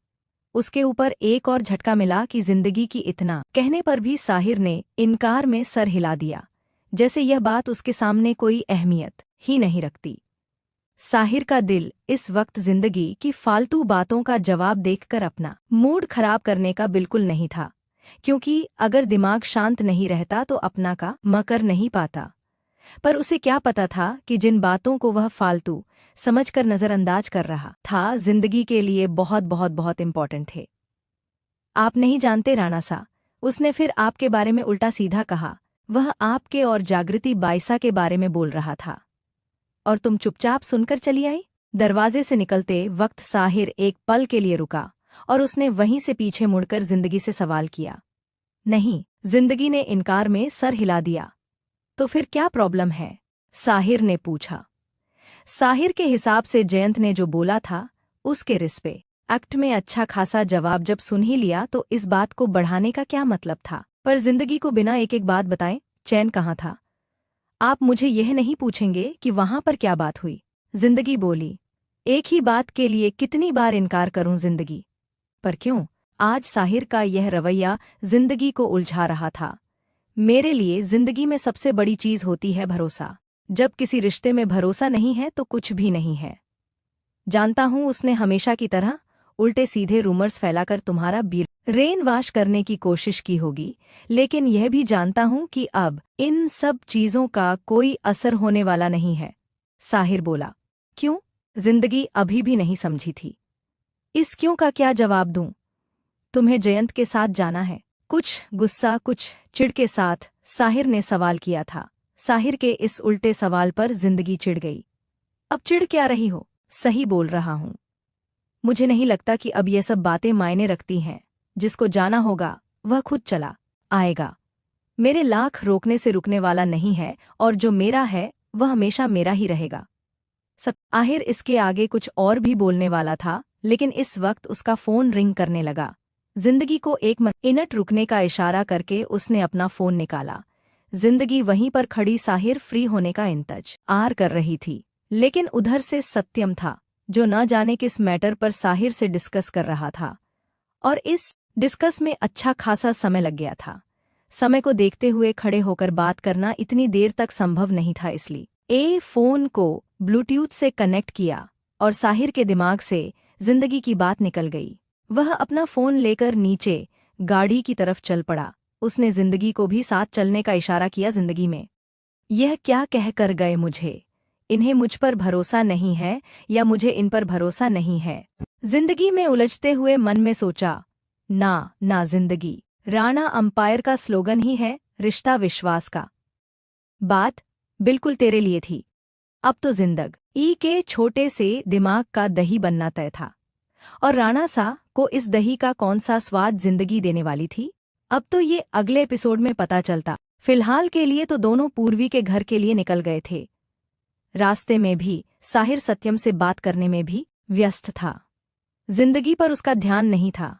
A: उसके ऊपर एक और झटका मिला कि जिंदगी की इतना कहने पर भी साहिर ने इनकार में सर हिला दिया, जैसे यह बात उसके सामने कोई अहमियत ही नहीं रखती। साहिर का दिल इस वक्त जिंदगी की फालतू बातों का जवाब देखकर अपना मूड खराब करने का बिल्कुल नहीं था, क्योंकि अगर दिमाग शांत नहीं रहता तो अपना का मकर नहीं पाता। पर उसे क्या पता था कि जिन बातों को वह फालतू समझकर नजरअंदाज कर रहा था, जिंदगी के लिए बहुत बहुत बहुत इम्पोर्टेंट थे। आप नहीं जानते राणा सा, उसने फिर आपके बारे में उल्टा सीधा कहा। वह आपके और जागृति बाइसा के बारे में बोल रहा था और तुम चुपचाप सुनकर चली आई। दरवाजे से निकलते वक्त साहिर एक पल के लिए रुका और उसने वहीं से पीछे मुड़कर जिंदगी से सवाल किया। नहीं, जिंदगी ने इनकार में सर हिला दिया। तो फिर क्या प्रॉब्लम है? साहिर ने पूछा। साहिर के हिसाब से जयंत ने जो बोला था उसके रिश्ते एक्ट में अच्छा खासा जवाब जब सुन ही लिया तो इस बात को बढ़ाने का क्या मतलब था। पर जिंदगी को बिना एक एक बात बताए चैन कहाँ था। आप मुझे यह नहीं पूछेंगे कि वहां पर क्या बात हुई। जिंदगी बोली, एक ही बात के लिए कितनी बार इनकार करूं जिंदगी। पर क्यों आज साहिर का यह रवैया जिंदगी को उलझा रहा था। मेरे लिए जिंदगी में सबसे बड़ी चीज होती है भरोसा। जब किसी रिश्ते में भरोसा नहीं है तो कुछ भी नहीं है। जानता हूं उसने हमेशा की तरह उल्टे सीधे रूमर्स फैलाकर तुम्हारा ब्रेन वॉश करने की कोशिश की होगी, लेकिन यह भी जानता हूं कि अब इन सब चीजों का कोई असर होने वाला नहीं है। साहिर बोला, क्यों? जिंदगी अभी भी नहीं समझी थी। इस क्यों का क्या जवाब दूं? तुम्हें जयंत के साथ जाना है। कुछ गुस्सा कुछ चिढ़ के साथ साहिर ने सवाल किया था। साहिर के इस उल्टे सवाल पर जिंदगी चिढ़ गई। अब चिढ़ क्या रही हो? सही बोल रहा हूं। मुझे नहीं लगता कि अब ये सब बातें मायने रखती हैं। जिसको जाना होगा वह खुद चला आएगा। मेरे लाख रोकने से रुकने वाला नहीं है और जो मेरा है वह हमेशा मेरा ही रहेगा। सब आखिर इसके आगे कुछ और भी बोलने वाला था, लेकिन इस वक्त उसका फोन रिंग करने लगा। जिंदगी को एक मिनट रुकने का इशारा करके उसने अपना फोन निकाला। जिंदगी वहीं पर खड़ी साहिर फ्री होने का इंतजार कर रही थी, लेकिन उधर से सत्यम था जो न जाने किस मैटर पर साहिर से डिस्कस कर रहा था, और इस डिस्कस में अच्छा खासा समय लग गया था। समय को देखते हुए खड़े होकर बात करना इतनी देर तक संभव नहीं था, इसलिए फोन को ब्लूटूथ से कनेक्ट किया और साहिर के दिमाग से जिंदगी की बात निकल गई। वह अपना फोन लेकर नीचे गाड़ी की तरफ चल पड़ा। उसने जिंदगी को भी साथ चलने का इशारा किया। जिंदगी में यह क्या कह कर गए मुझे? इन्हें मुझ पर भरोसा नहीं है या मुझे इन पर भरोसा नहीं है? जिंदगी में उलझते हुए मन में सोचा, ना ना जिंदगी, राणा अंपायर का स्लोगन ही है रिश्ता विश्वास का। बात बिल्कुल तेरे लिए थी। अब तो जिंदगी के छोटे से दिमाग का दही बनना तय था, और राणा सा को इस दही का कौन सा स्वाद जिंदगी देने वाली थी, अब तो ये अगले एपिसोड में पता चलता। फिलहाल के लिए तो दोनों पूर्वी के घर के लिए निकल गए थे। रास्ते में भी साहिर सत्यम से बात करने में भी व्यस्त था। जिंदगी पर उसका ध्यान नहीं था।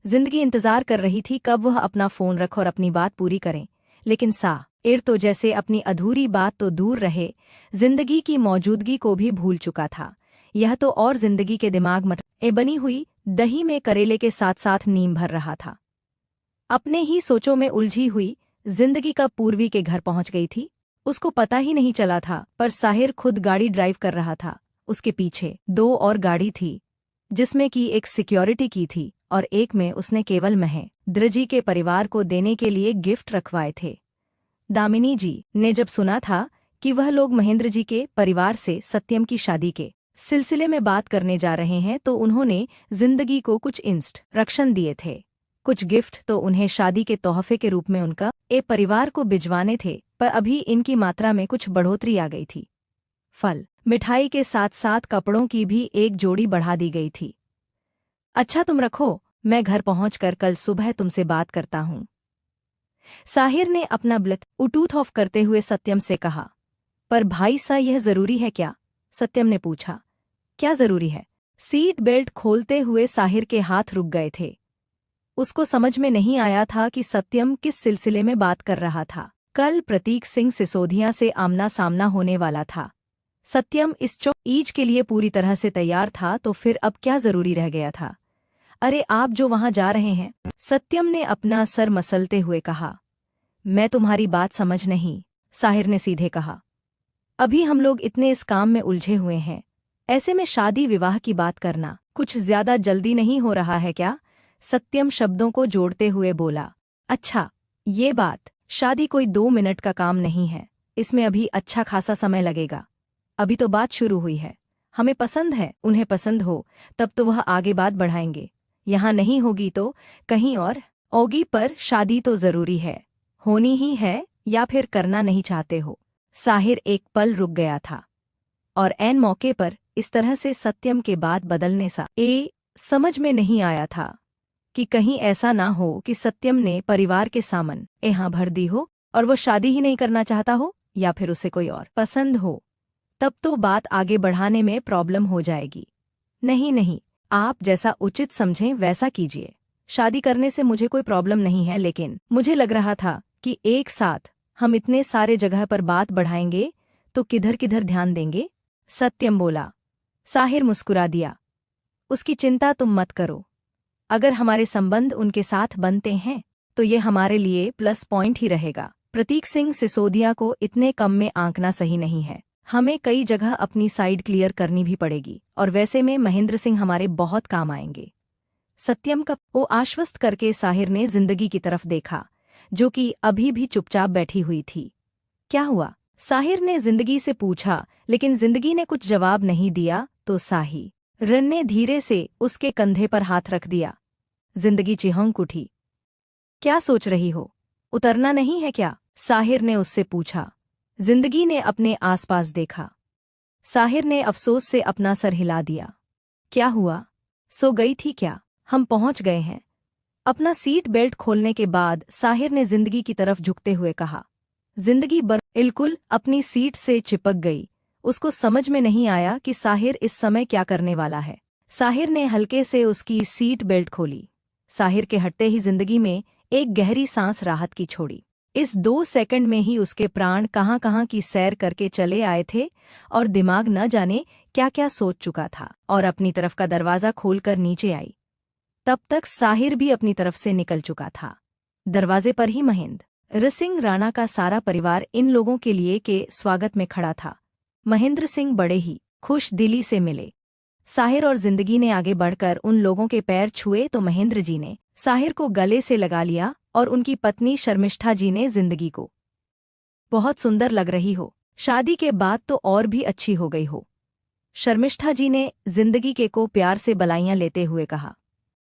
A: जिंदगी इंतजार कर रही थी कब वह अपना फोन रख और अपनी बात पूरी करें, लेकिन साहिर तो जैसे अपनी अधूरी बात तो दूर रहे, जिंदगी की मौजूदगी को भी भूल चुका था। यह तो और जिंदगी के दिमाग में बनी हुई दही में करेले के साथ साथ नीम भर रहा था। अपने ही सोचों में उलझी हुई जिंदगी कब पूर्वी के घर पहुंच गई थी उसको पता ही नहीं चला था। पर साहिर खुद गाड़ी ड्राइव कर रहा था। उसके पीछे 2 और गाड़ी थी, जिसमें की एक सिक्योरिटी की थी और एक में उसने केवल महेंद्र जी के परिवार को देने के लिए गिफ्ट रखवाए थे। दामिनी जी ने जब सुना था कि वह लोग महेंद्र जी के परिवार से सत्यम की शादी के सिलसिले में बात करने जा रहे हैं, तो उन्होंने जिंदगी को कुछ इंस्ट्रक्शन दिए थे। कुछ गिफ्ट तो उन्हें शादी के तोहफे के रूप में उनका परिवार को भिजवाने थे, पर अभी इनकी मात्रा में कुछ बढ़ोतरी आ गई थी। फल मिठाई के साथ साथ कपड़ों की भी एक जोड़ी बढ़ा दी गई थी। अच्छा तुम रखो, मैं घर पहुंचकर कल सुबह तुमसे बात करता हूं। साहिर ने अपना ब्लूटूथ ऑफ करते हुए सत्यम से कहा। पर भाई सा यह जरूरी है क्या? सत्यम ने पूछा। क्या जरूरी है? सीट बेल्ट खोलते हुए साहिर के हाथ रुक गए थे। उसको समझ में नहीं आया था कि सत्यम किस सिलसिले में बात कर रहा था। कल प्रतीक सिंह सिसोदिया से आमना सामना होने वाला था। सत्यम इस चीज के लिए पूरी तरह से तैयार था, तो फिर अब क्या जरूरी रह गया था? अरे आप जो वहां जा रहे हैं, सत्यम ने अपना सर मसलते हुए कहा। मैं तुम्हारी बात समझ नहीं, साहिर ने सीधे कहा। अभी हम लोग इतने इस काम में उलझे हुए हैं, ऐसे में शादी विवाह की बात करना कुछ ज्यादा जल्दी नहीं हो रहा है क्या? सत्यम शब्दों को जोड़ते हुए बोला। अच्छा, ये बात, शादी कोई 2 मिनट का काम नहीं है, इसमें अभी अच्छा खासा समय लगेगा। अभी तो बात शुरू हुई है। हमें पसंद है, उन्हें पसंद हो तब तो वह आगे बात बढ़ाएंगे। यहाँ नहीं होगी तो कहीं और होगी, पर शादी तो जरूरी है, होनी ही है, या फिर करना नहीं चाहते हो? साहिर एक पल रुक गया था, और ऐन मौके पर इस तरह से सत्यम के बात बदलने सा समझ में नहीं आया था कि कहीं ऐसा ना हो कि सत्यम ने परिवार के सामन यहाँ भर दी हो और वो शादी ही नहीं करना चाहता हो, या फिर उसे कोई और पसंद हो। तब तो बात आगे बढ़ाने में प्रॉब्लम हो जाएगी। नहीं नहीं, आप जैसा उचित समझें वैसा कीजिए। शादी करने से मुझे कोई प्रॉब्लम नहीं है, लेकिन मुझे लग रहा था कि एक साथ हम इतने सारे जगह पर बात बढ़ाएंगे तो किधर किधर ध्यान देंगे। सत्यम बोला। साहिर मुस्कुरा दिया। उसकी चिंता तुम मत करो। अगर हमारे संबंध उनके साथ बनते हैं तो ये हमारे लिए प्लस पॉइंट ही रहेगा। प्रतीक सिंह सिसोदिया को इतने कम में आंकना सही नहीं है। हमें कई जगह अपनी साइड क्लियर करनी भी पड़ेगी, और वैसे में महेंद्र सिंह हमारे बहुत काम आएंगे। सत्यम का वो आश्वस्त करके साहिर ने जिंदगी की तरफ देखा, जो कि अभी भी चुपचाप बैठी हुई थी। क्या हुआ? साहिर ने जिंदगी से पूछा, लेकिन जिंदगी ने कुछ जवाब नहीं दिया तो साहिर ने धीरे से उसके कंधे पर हाथ रख दिया। जिंदगी चिहंक उठी। क्या सोच रही हो? उतरना नहीं है क्या? साहिर ने उससे पूछा। जिंदगी ने अपने आसपास देखा। साहिर ने अफसोस से अपना सर हिला दिया। क्या हुआ? सो गई थी क्या? हम पहुंच गए हैं। अपना सीट बेल्ट खोलने के बाद साहिर ने जिंदगी की तरफ झुकते हुए कहा। जिंदगी बिल्कुल अपनी सीट से चिपक गई। उसको समझ में नहीं आया कि साहिर इस समय क्या करने वाला है। साहिर ने हल्के से उसकी सीट बेल्ट खोली। साहिर के हटते ही जिंदगी में एक गहरी सांस राहत की छोड़ी। इस 2 सेकंड में ही उसके प्राण कहाँ कहाँ की सैर करके चले आए थे, और दिमाग न जाने क्या क्या सोच चुका था, और अपनी तरफ का दरवाज़ा खोलकर नीचे आई। तब तक साहिर भी अपनी तरफ से निकल चुका था। दरवाजे पर ही महेंद्र सिंह राणा का सारा परिवार इन लोगों के लिए के स्वागत में खड़ा था। महेंद्र सिंह बड़े ही खुश दिली से मिले। साहिर और जिंदगी ने आगे बढ़कर उन लोगों के पैर छुए तो महेंद्र जी ने साहिर को गले से लगा लिया, और उनकी पत्नी शर्मिष्ठा जी ने जिंदगी को, बहुत सुंदर लग रही हो, शादी के बाद तो और भी अच्छी हो गई हो। शर्मिष्ठा जी ने जिंदगी के को प्यार से बलाइयां लेते हुए कहा।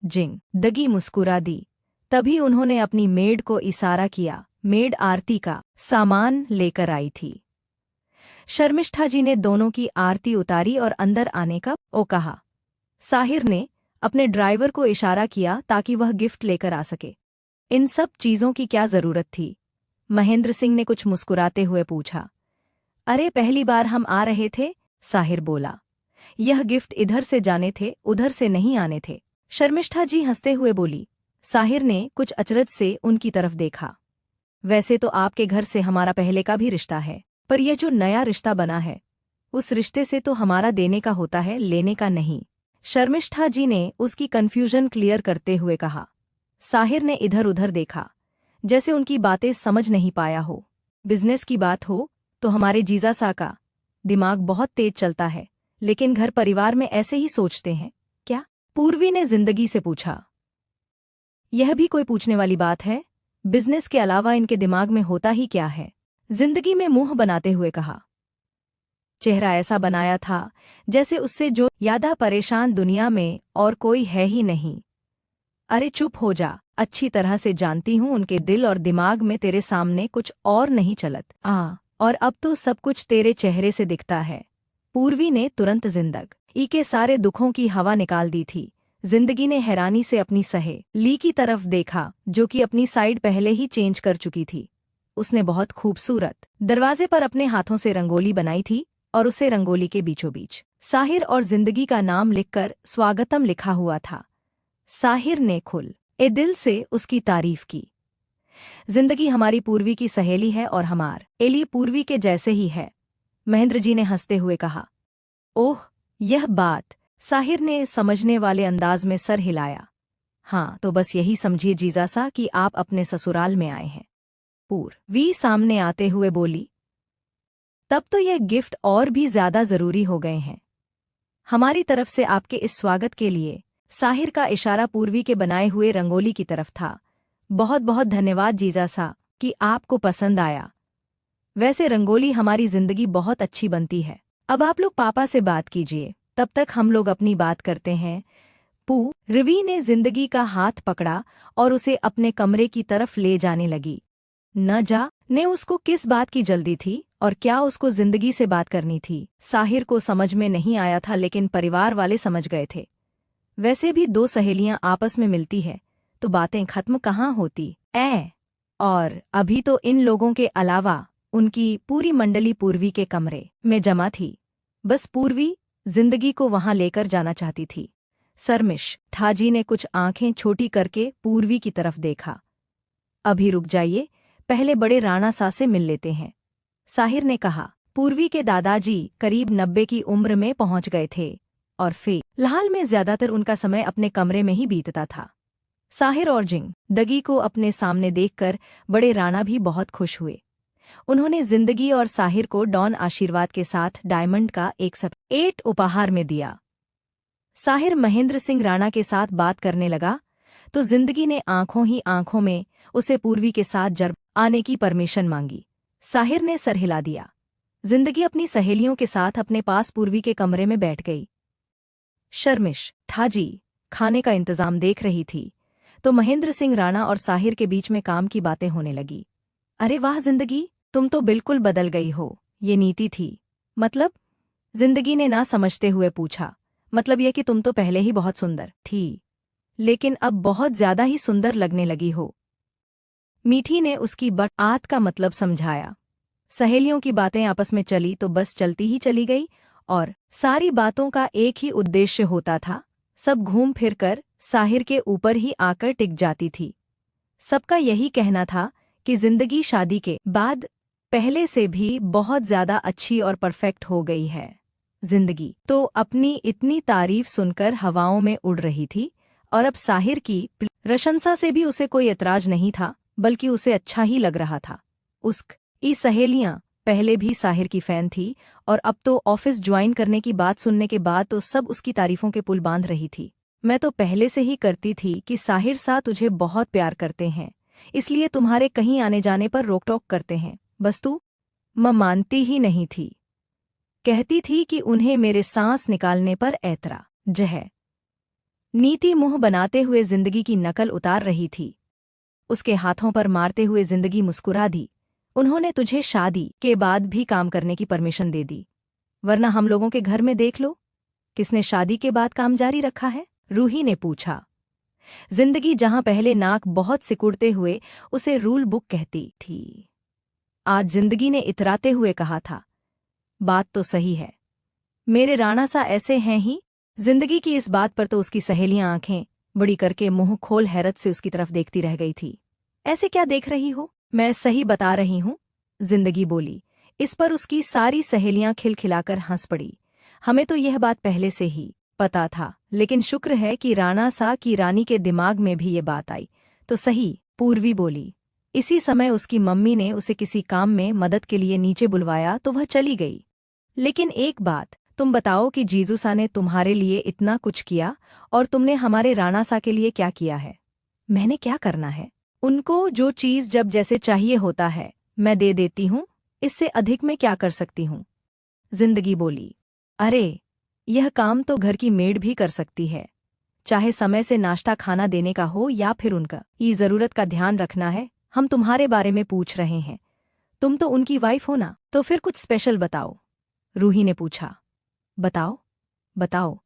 A: जिंदगी मुस्कुरा दी। तभी उन्होंने अपनी मेड को इशारा किया। मेड आरती का सामान लेकर आई थी। शर्मिष्ठा जी ने दोनों की आरती उतारी और अंदर आने का कहा। साहिर ने अपने ड्राइवर को इशारा किया ताकि वह गिफ्ट लेकर आ सके। इन सब चीजों की क्या जरूरत थी? महेंद्र सिंह ने कुछ मुस्कुराते हुए पूछा। अरे पहली बार हम आ रहे थे, साहिर बोला। यह गिफ्ट इधर से जाने थे, उधर से नहीं आने थे। शर्मिष्ठा जी हंसते हुए बोली। साहिर ने कुछ अचरज से उनकी तरफ देखा। वैसे तो आपके घर से हमारा पहले का भी रिश्ता है, पर यह जो नया रिश्ता बना है, उस रिश्ते से तो हमारा देने का होता है, लेने का नहीं। शर्मिष्ठा जी ने उसकी कन्फ्यूजन क्लियर करते हुए कहा। साहिर ने इधर उधर देखा, जैसे उनकी बातें समझ नहीं पाया हो। बिजनेस की बात हो तो हमारे जीजा सा का दिमाग बहुत तेज चलता है, लेकिन घर परिवार में ऐसे ही सोचते हैं क्या? पूर्वी ने जिंदगी से पूछा। यह भी कोई पूछने वाली बात है? बिजनेस के अलावा इनके दिमाग में होता ही क्या है? जिंदगी में मुंह बनाते हुए कहा। चेहरा ऐसा बनाया था जैसे उससे जो ज्यादा परेशान दुनिया में और कोई है ही नहीं। अरे चुप हो जा, अच्छी तरह से जानती हूँ उनके दिल और दिमाग में तेरे सामने कुछ और नहीं चलत। और अब तो सब कुछ तेरे चेहरे से दिखता है। पूर्वी ने तुरंत जिंदगी के सारे दुखों की हवा निकाल दी थी। जिंदगी ने हैरानी से अपनी सहेली की तरफ देखा, जो कि अपनी साइड पहले ही चेंज कर चुकी थी। उसने बहुत खूबसूरत दरवाजे पर अपने हाथों से रंगोली बनाई थी, और उसे रंगोली के बीचों बीच साहिर और जिंदगी का नाम लिखकर स्वागतम लिखा हुआ था। साहिर ने खुल दिल से उसकी तारीफ की। जिंदगी हमारी पूर्वी की सहेली है और हमारे लिए पूर्वी के जैसे ही है, महेंद्र जी ने हंसते हुए कहा। ओह, यह बात? साहिर ने समझने वाले अंदाज में सर हिलाया। हाँ, तो बस यही समझिए जीजा सा कि आप अपने ससुराल में आए हैं। पूर्वी सामने आते हुए बोली। तब तो यह गिफ्ट और भी ज्यादा जरूरी हो गए हैं। हमारी तरफ से आपके इस स्वागत के लिए। साहिर का इशारा पूर्वी के बनाए हुए रंगोली की तरफ था। बहुत बहुत धन्यवाद जीजा सा कि आपको पसंद आया। वैसे रंगोली हमारी जिंदगी बहुत अच्छी बनती है। अब आप लोग पापा से बात कीजिए, तब तक हम लोग अपनी बात करते हैं। पूर्वी ने जिंदगी का हाथ पकड़ा और उसे अपने कमरे की तरफ ले जाने लगी। न जा ने उसको किस बात की जल्दी थी, और क्या उसको जिंदगी से बात करनी थी, साहिर को समझ में नहीं आया था, लेकिन परिवार वाले समझ गए थे। वैसे भी 2 सहेलियां आपस में मिलती है तो बातें खत्म कहाँ होती और अभी तो इन लोगों के अलावा उनकी पूरी मंडली पूर्वी के कमरे में जमा थी। बस पूर्वी जिंदगी को वहां लेकर जाना चाहती थी। सरमिश ठाजी ने कुछ आंखें छोटी करके पूर्वी की तरफ देखा। अभी रुक जाइए, पहले बड़े राणा सा से मिल लेते हैं, साहिर ने कहा। पूर्वी के दादाजी करीब 90 की उम्र में पहुंच गए थे और फिलहाल में ज्यादातर उनका समय अपने कमरे में ही बीतता था। साहिर और जिंदगी को अपने सामने देखकर बड़े राणा भी बहुत खुश हुए। उन्होंने जिंदगी और साहिर को डॉन आशीर्वाद के साथ डायमंड का एक सेट उपहार में दिया। साहिर महेंद्र सिंह राणा के साथ बात करने लगा तो जिंदगी ने आंखों ही आंखों में उसे पूर्वी के साथ जर्ब आने की परमिशन मांगी। साहिर ने सर हिला दिया। जिंदगी अपनी सहेलियों के साथ अपने पास पूर्वी के कमरे में बैठ गई। शर्मिश ठाजी खाने का इंतजाम देख रही थी तो महेंद्र सिंह राणा और साहिर के बीच में काम की बातें होने लगी। अरे वाह जिंदगी, तुम तो बिल्कुल बदल गई हो, ये नीति थी। मतलब? जिंदगी ने ना समझते हुए पूछा। मतलब यह कि तुम तो पहले ही बहुत सुंदर थी, लेकिन अब बहुत ज्यादा ही सुंदर लगने लगी हो। मीठी ने उसकी बात का मतलब समझाया। सहेलियों की बातें आपस में चली तो बस चलती ही चली गई और सारी बातों का एक ही उद्देश्य होता था, सब घूम फिर कर साहिर के ऊपर ही आकर टिक जाती थी। सबका यही कहना था कि जिंदगी शादी के बाद पहले से भी बहुत ज्यादा अच्छी और परफेक्ट हो गई है। जिंदगी तो अपनी इतनी तारीफ सुनकर हवाओं में उड़ रही थी और अब साहिर की प्रशंसा से भी उसे कोई एतराज नहीं था, बल्कि उसे अच्छा ही लग रहा था। उसकी सहेलियां पहले भी साहिर की फैन थी और अब तो ऑफिस ज्वाइन करने की बात सुनने के बाद तो सब उसकी तारीफों के पुल बांध रही थी। मैं तो पहले से ही करती थी कि साहिर सा तुझे बहुत प्यार करते हैं, इसलिए तुम्हारे कहीं आने जाने पर रोक टोक करते हैं, बस तू मानती ही नहीं थी। कहती थी कि उन्हें मेरे सांस निकालने पर ऐतराज है। नीति मुंह बनाते हुए जिंदगी की नकल उतार रही थी। उसके हाथों पर मारते हुए जिंदगी मुस्कुरा दी। उन्होंने तुझे शादी के बाद भी काम करने की परमिशन दे दी, वरना हम लोगों के घर में देख लो, किसने शादी के बाद काम जारी रखा है? रूही ने पूछा। जिंदगी जहां पहले नाक बहुत सिकुड़ते हुए उसे रूल बुक कहती थी, आज जिंदगी ने इतराते हुए कहा था, बात तो सही है, मेरे राणा सा ऐसे हैं ही। जिंदगी की इस बात पर तो उसकी सहेलियां आंखें बड़ी करके मुंह खोल हैरत से उसकी तरफ देखती रह गई थी। ऐसे क्या देख रही हो? मैं सही बता रही हूं, जिंदगी बोली। इस पर उसकी सारी सहेलियां खिलखिलाकर हंस पड़ी। हमें तो यह बात पहले से ही पता था, लेकिन शुक्र है कि राणा सा की रानी के दिमाग में भी ये बात आई तो सही, पूर्वी बोली। इसी समय उसकी मम्मी ने उसे किसी काम में मदद के लिए नीचे बुलवाया तो वह चली गई। लेकिन एक बात, तुम बताओ कि जीजू सा ने तुम्हारे लिए इतना कुछ किया और तुमने हमारे राणा सा के लिए क्या किया है? मैंने क्या करना है? उनको जो चीज जब जैसे चाहिए होता है मैं दे देती हूँ, इससे अधिक मैं क्या कर सकती हूँ? जिंदगी बोली। अरे, यह काम तो घर की मेड भी कर सकती है, चाहे समय से नाश्ता खाना देने का हो या फिर उनका ये जरूरत का ध्यान रखना है। हम तुम्हारे बारे में पूछ रहे हैं, तुम तो उनकी वाइफ हो ना, तो फिर कुछ स्पेशल बताओ, रूही ने पूछा। बताओ बताओ,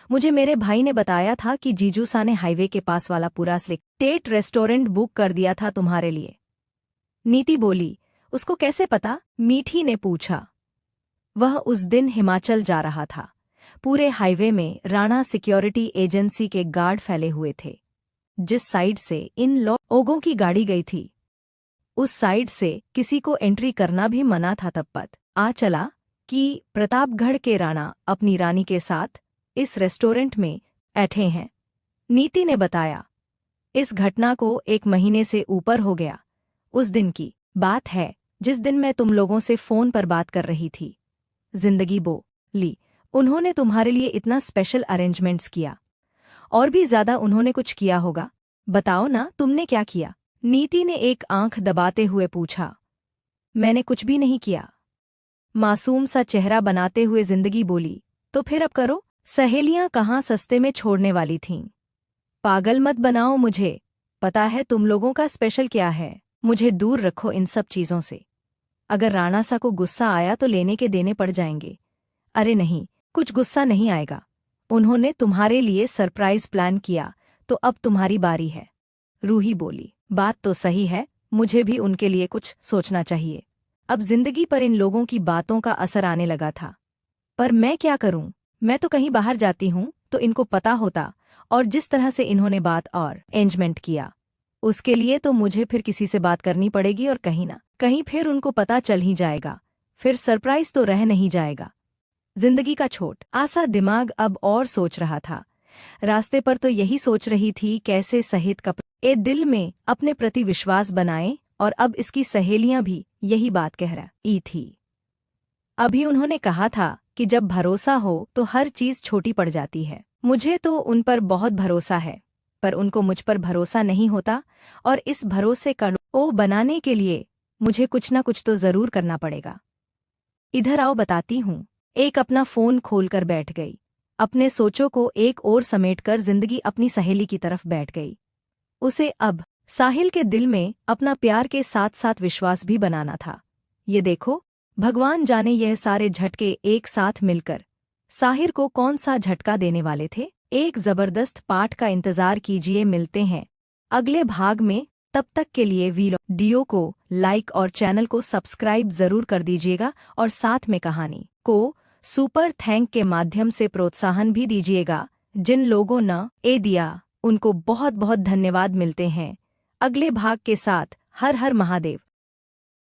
A: मुझे मेरे भाई ने बताया था कि जीजू सा ने हाईवे के पास वाला पूरा स्टेट रेस्टोरेंट बुक कर दिया था तुम्हारे लिए। नीति बोली। उसको कैसे पता? मीठी ने पूछा। वह उस दिन हिमाचल जा रहा था। पूरे हाईवे में राणा सिक्योरिटी एजेंसी के गार्ड फैले हुए थे। जिस साइड से इन लोगों की गाड़ी गई थी, उस साइड से किसी को एंट्री करना भी मना था। तब पता चला कि प्रतापगढ़ के राणा अपनी रानी के साथ इस रेस्टोरेंट में बैठे हैं। नीति ने बताया। इस घटना को 1 महीने से ऊपर हो गया। उस दिन की बात है जिस दिन मैं तुम लोगों से फोन पर बात कर रही थी। जिंदगी बोली। उन्होंने तुम्हारे लिए इतना स्पेशल अरेंजमेंट्स किया, और भी ज्यादा उन्होंने कुछ किया होगा। बताओ ना, तुमने क्या किया? नीति ने एक आंख दबाते हुए पूछा। मैंने कुछ भी नहीं किया, मासूम सा चेहरा बनाते हुए जिंदगी बोली। तो फिर अब करो। सहेलियां कहाँ सस्ते में छोड़ने वाली थीं। पागल मत बनाओ मुझे, पता है तुम लोगों का स्पेशल क्या है। मुझे दूर रखो इन सब चीजों से। अगर राणा सा को गुस्सा आया तो लेने के देने पड़ जाएंगे। अरे नहीं, कुछ गुस्सा नहीं आएगा। उन्होंने तुम्हारे लिए सरप्राइज प्लान किया तो अब तुम्हारी बारी है, रूही बोली। बात तो सही है, मुझे भी उनके लिए कुछ सोचना चाहिए। अब जिंदगी पर इन लोगों की बातों का असर आने लगा था। पर मैं क्या करूं? मैं तो कहीं बाहर जाती हूं तो इनको पता होता, और जिस तरह से इन्होंने बात और एंजमेंट किया, उसके लिए तो मुझे फिर किसी से बात करनी पड़ेगी और कहीं ना कहीं फिर उनको पता चल ही जाएगा। फिर सरप्राइज तो रह नहीं जाएगा। जिंदगी का छोट आसा दिमाग अब और सोच रहा था। रास्ते पर तो यही सोच रही थी कैसे सहित कपड़े दिल में अपने प्रति विश्वास बनाए, और अब इसकी सहेलियां भी यही बात कह रही थी। अभी उन्होंने कहा था कि जब भरोसा हो तो हर चीज छोटी पड़ जाती है। मुझे तो उन पर बहुत भरोसा है, पर उनको मुझ पर भरोसा नहीं होता, और इस भरोसे का ओ बनाने के लिए मुझे कुछ ना कुछ तो जरूर करना पड़ेगा। इधर आओ बताती हूँ। एक अपना फोन खोलकर बैठ गई। अपने सोचों को एक ओर समेटकर जिंदगी अपनी सहेली की तरफ बैठ गई। उसे अब साहिल के दिल में अपना प्यार के साथ साथ विश्वास भी बनाना था। ये देखो, भगवान जाने यह सारे झटके एक साथ मिलकर साहिर को कौन सा झटका देने वाले थे। एक जबरदस्त पाठ का इंतजार कीजिए। मिलते हैं अगले भाग में। तब तक के लिए वीडियो को लाइक और चैनल को सब्सक्राइब जरूर कर दीजिएगा, और साथ में कहानी को सुपर थैंक के माध्यम से प्रोत्साहन भी दीजिएगा। जिन लोगों ने ए दिया उनको बहुत बहुत धन्यवाद। मिलते हैं अगले भाग के साथ। हर हर महादेव।